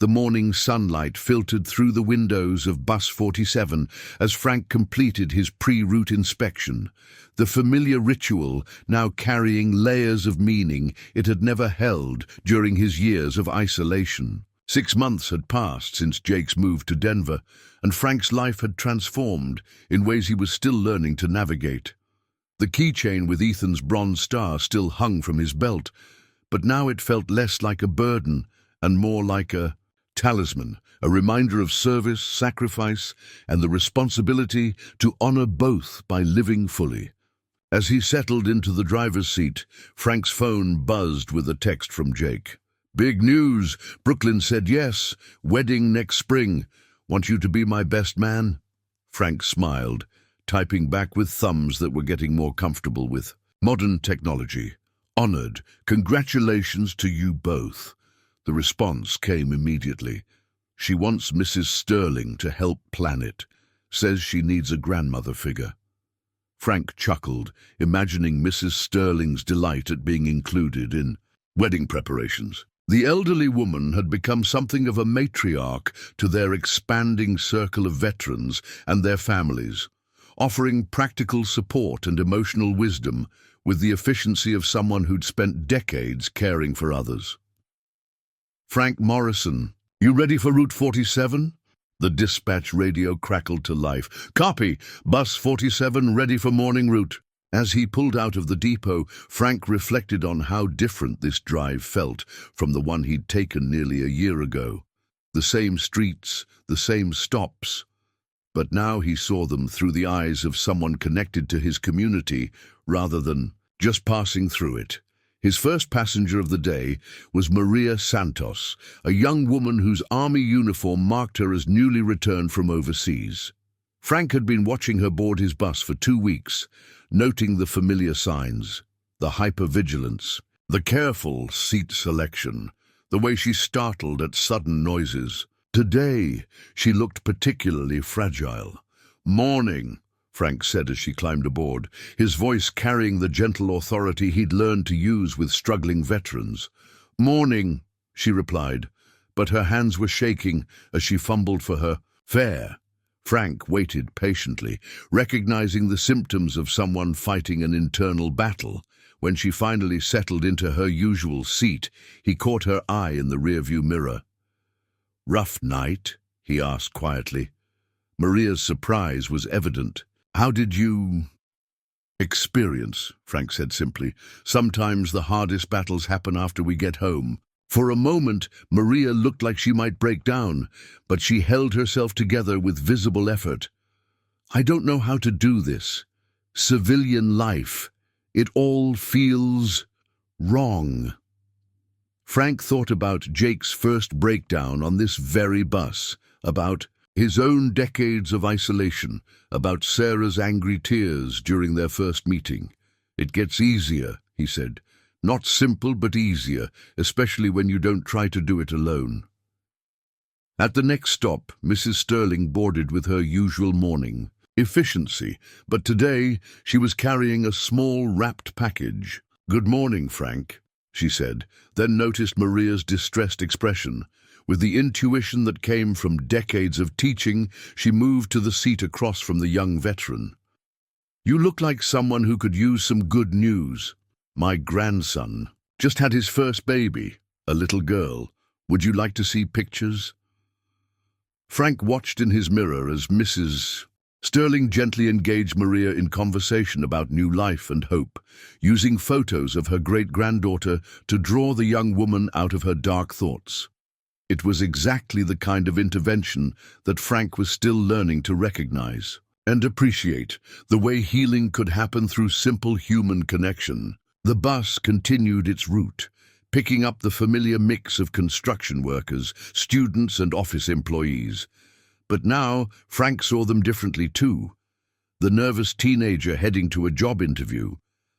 The morning sunlight filtered through the windows of Bus 47 as Frank completed his pre-route inspection, the familiar ritual now carrying layers of meaning it had never held during his years of isolation. 6 months had passed since Jake's move to Denver, and Frank's life had transformed in ways he was still learning to navigate. The keychain with Ethan's bronze star still hung from his belt, but now it felt less like a burden and more like a talisman, a reminder of service, sacrifice, and the responsibility to honor both by living fully. As he settled into the driver's seat, Frank's phone buzzed with a text from Jake. "Big news. Brooklyn said yes. Wedding next spring. Want you to be my best man?" Frank smiled, typing back with thumbs that were getting more comfortable with modern technology. "Honored. Congratulations to you both." The response came immediately. "She wants Mrs. Sterling to help plan it. Says she needs a grandmother figure." Frank chuckled, imagining Mrs. Sterling's delight at being included in wedding preparations. The elderly woman had become something of a matriarch to their expanding circle of veterans and their families, offering practical support and emotional wisdom with the efficiency of someone who'd spent decades caring for others. "Frank Morrison, you ready for Route 47? The dispatch radio crackled to life. "Copy! Bus 47 ready for morning route." As he pulled out of the depot, Frank reflected on how different this drive felt from the one he'd taken nearly a year ago. The same streets, the same stops. But now he saw them through the eyes of someone connected to his community rather than just passing through it. His first passenger of the day was Maria Santos, a young woman whose army uniform marked her as newly returned from overseas. Frank had been watching her board his bus for 2 weeks, noting the familiar signs, the hypervigilance, the careful seat selection, the way she startled at sudden noises. Today, she looked particularly fragile. "Morning," Frank said as she climbed aboard, his voice carrying the gentle authority he'd learned to use with struggling veterans. "Morning," she replied, but her hands were shaking as she fumbled for her fare. Frank waited patiently, recognizing the symptoms of someone fighting an internal battle. When she finally settled into her usual seat, he caught her eye in the rearview mirror. "Rough night?" he asked quietly. Maria's surprise was evident. "How did you experience?" Frank said simply. "Sometimes the hardest battles happen after we get home." For a moment, Maria looked like she might break down, but she held herself together with visible effort. "I don't know how to do this. Civilian life. It all feels wrong." Frank thought about Jake's first breakdown on this very bus, about his own decades of isolation, about Sarah's angry tears during their first meeting. "It gets easier," he said. "Not simple, but easier, especially when you don't try to do it alone." At the next stop, Mrs. Sterling boarded with her usual morning efficiency, but today she was carrying a small wrapped package. "Good morning, Frank," she said, then noticed Maria's distressed expression. With the intuition that came from decades of teaching, she moved to the seat across from the young veteran. "You look like someone who could use some good news. My grandson just had his first baby, a little girl. Would you like to see pictures?" Frank watched in his mirror as Mrs. Sterling gently engaged Maria in conversation about new life and hope, using photos of her great-granddaughter to draw the young woman out of her dark thoughts. It was exactly the kind of intervention that Frank was still learning to recognize and appreciate, the way healing could happen through simple human connection. The bus continued its route, picking up the familiar mix of construction workers, students, and office employees. But now, Frank saw them differently too. The nervous teenager heading to a job interview,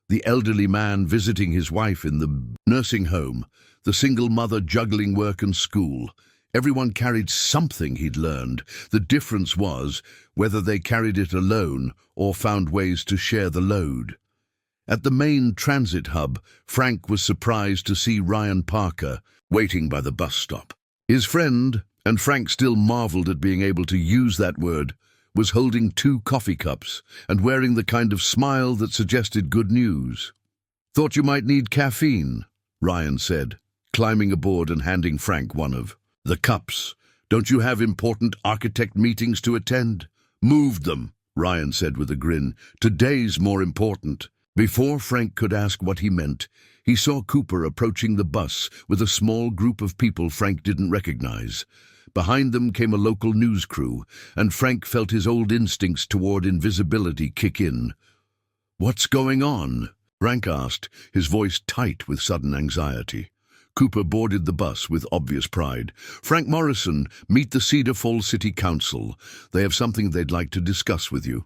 the elderly man visiting his wife in the nursing home, the single mother juggling work and school. Everyone carried something he'd learned. The difference was whether they carried it alone or found ways to share the load. At the main transit hub, Frank was surprised to see Ryan Parker waiting by the bus stop. His friend, and Frank still marveled at being able to use that word, was holding 2 coffee cups and wearing the kind of smile that suggested good news. "Thought you might need caffeine," Ryan said, climbing aboard and handing Frank one of the cups. "Don't you have important architect meetings to attend?" "Moved them," Ryan said with a grin. "Today's more important." Before Frank could ask what he meant, he saw Cooper approaching the bus with a small group of people Frank didn't recognize. Behind them came a local news crew, and Frank felt his old instincts toward invisibility kick in. "What's going on?" Frank asked, his voice tight with sudden anxiety. Cooper boarded the bus with obvious pride. "Frank Morrison, meet the Cedar Falls City Council. They have something they'd like to discuss with you."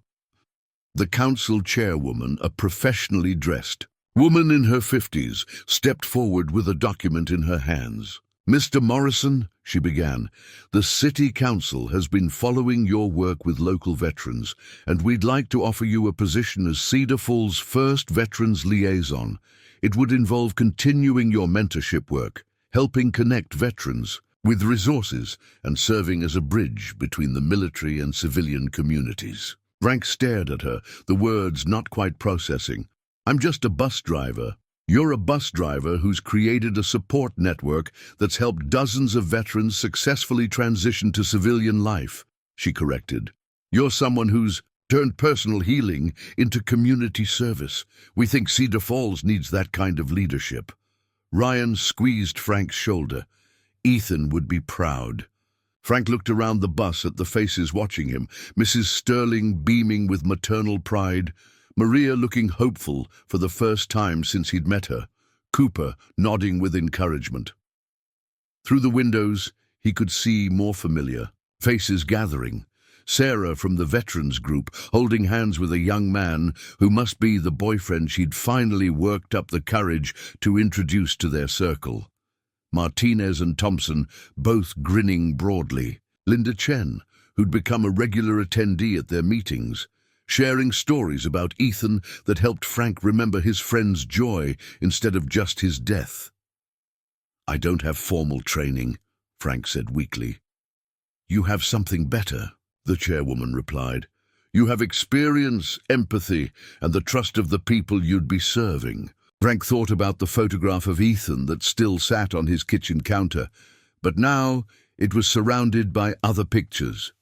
The council chairwoman, a professionally dressed woman in her 50s, stepped forward with a document in her hands. "Mr. Morrison," she began, "the City Council has been following your work with local veterans, and we'd like to offer you a position as Cedar Falls' first Veterans Liaison. It would involve continuing your mentorship work, helping connect veterans with resources and serving as a bridge between the military and civilian communities. Frank stared at her, the words not quite processing. "I'm just a bus driver." "You're a bus driver who's created a support network that's helped dozens of veterans successfully transition to civilian life," she corrected. "You're someone who's turned personal healing into community service. We think Cedar Falls needs that kind of leadership." Ryan squeezed Frank's shoulder. Ethan would be proud. Frank looked around the bus at the faces watching him, Mrs. Sterling beaming with maternal pride, Maria looking hopeful for the first time since he'd met her, Cooper nodding with encouragement. Through the windows, he could see more familiar faces gathering. Sarah from the veterans group, holding hands with a young man who must be the boyfriend she'd finally worked up the courage to introduce to their circle. Martinez and Thompson both grinning broadly. Linda Chen, who'd become a regular attendee at their meetings, sharing stories about Ethan that helped Frank remember his friend's joy instead of just his death. "I don't have formal training," Frank said weakly. "You have something better," the chairwoman replied. "You have experience, empathy, and the trust of the people you'd be serving." Frank thought about the photograph of Ethan that still sat on his kitchen counter, but now it was surrounded by other pictures.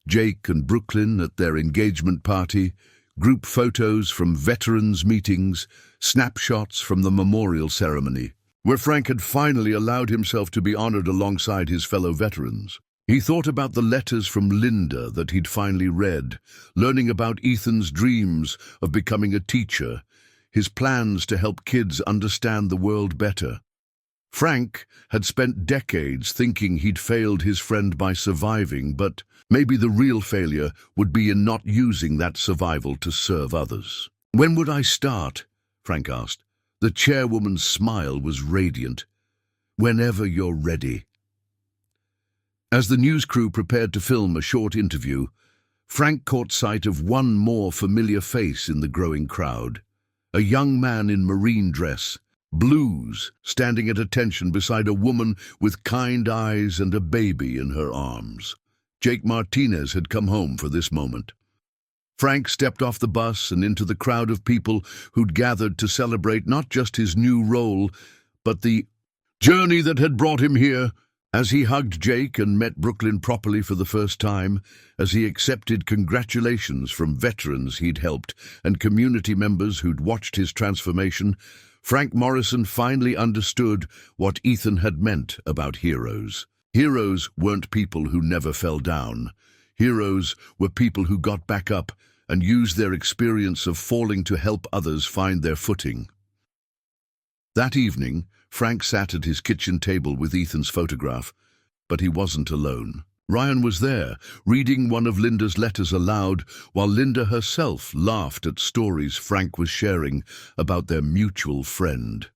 Jake and Brooklyn at their engagement party, group photos from veterans' meetings, snapshots from the memorial ceremony, where Frank had finally allowed himself to be honored alongside his fellow veterans. He thought about the letters from Linda that he'd finally read, learning about Ethan's dreams of becoming a teacher, his plans to help kids understand the world better. Frank had spent decades thinking he'd failed his friend by surviving, but maybe the real failure would be in not using that survival to serve others. "When would I start?" Frank asked. The chairwoman's smile was radiant. "Whenever you're ready." As the news crew prepared to film a short interview, Frank caught sight of one more familiar face in the growing crowd. A young man in Marine dress, blues, standing at attention beside a woman with kind eyes and a baby in her arms. Jake Martinez had come home for this moment. Frank stepped off the bus and into the crowd of people who'd gathered to celebrate not just his new role, but the journey that had brought him here. As he hugged Jake and met Brooklyn properly for the first time, as he accepted congratulations from veterans he'd helped and community members who'd watched his transformation, Frank Morrison finally understood what Ethan had meant about heroes. Heroes weren't people who never fell down. Heroes were people who got back up and used their experience of falling to help others find their footing. That evening, Frank sat at his kitchen table with Ethan's photograph, but he wasn't alone. Ryan was there, reading one of Linda's letters aloud, while Linda herself laughed at stories Frank was sharing about their mutual friend.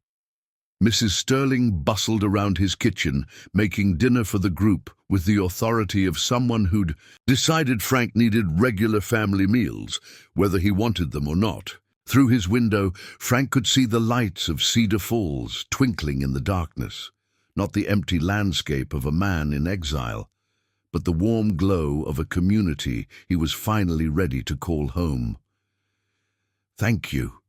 Mrs. Sterling bustled around his kitchen, making dinner for the group with the authority of someone who'd decided Frank needed regular family meals, whether he wanted them or not. Through his window, Frank could see the lights of Cedar Falls twinkling in the darkness, not the empty landscape of a man in exile, but the warm glow of a community he was finally ready to call home. "Thank you,"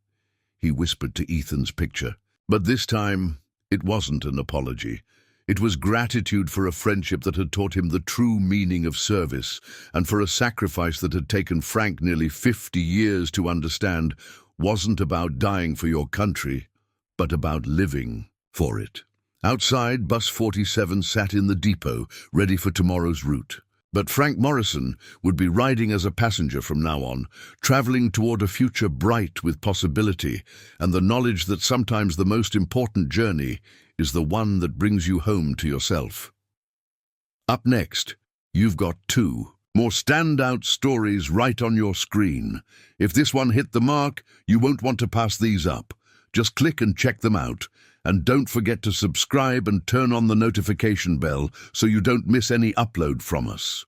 he whispered to Ethan's picture. But this time, it wasn't an apology. It was gratitude for a friendship that had taught him the true meaning of service, and for a sacrifice that had taken Frank nearly 50 years to understand wasn't about dying for your country, but about living for it. Outside, Bus 47 sat in the depot, ready for tomorrow's route. But Frank Morrison would be riding as a passenger from now on, traveling toward a future bright with possibility and the knowledge that sometimes the most important journey is the one that brings you home to yourself. Up next, you've got two more standout stories right on your screen. If this one hit the mark, you won't want to pass these up. Just click and check them out. And don't forget to subscribe and turn on the notification bell so you don't miss any upload from us.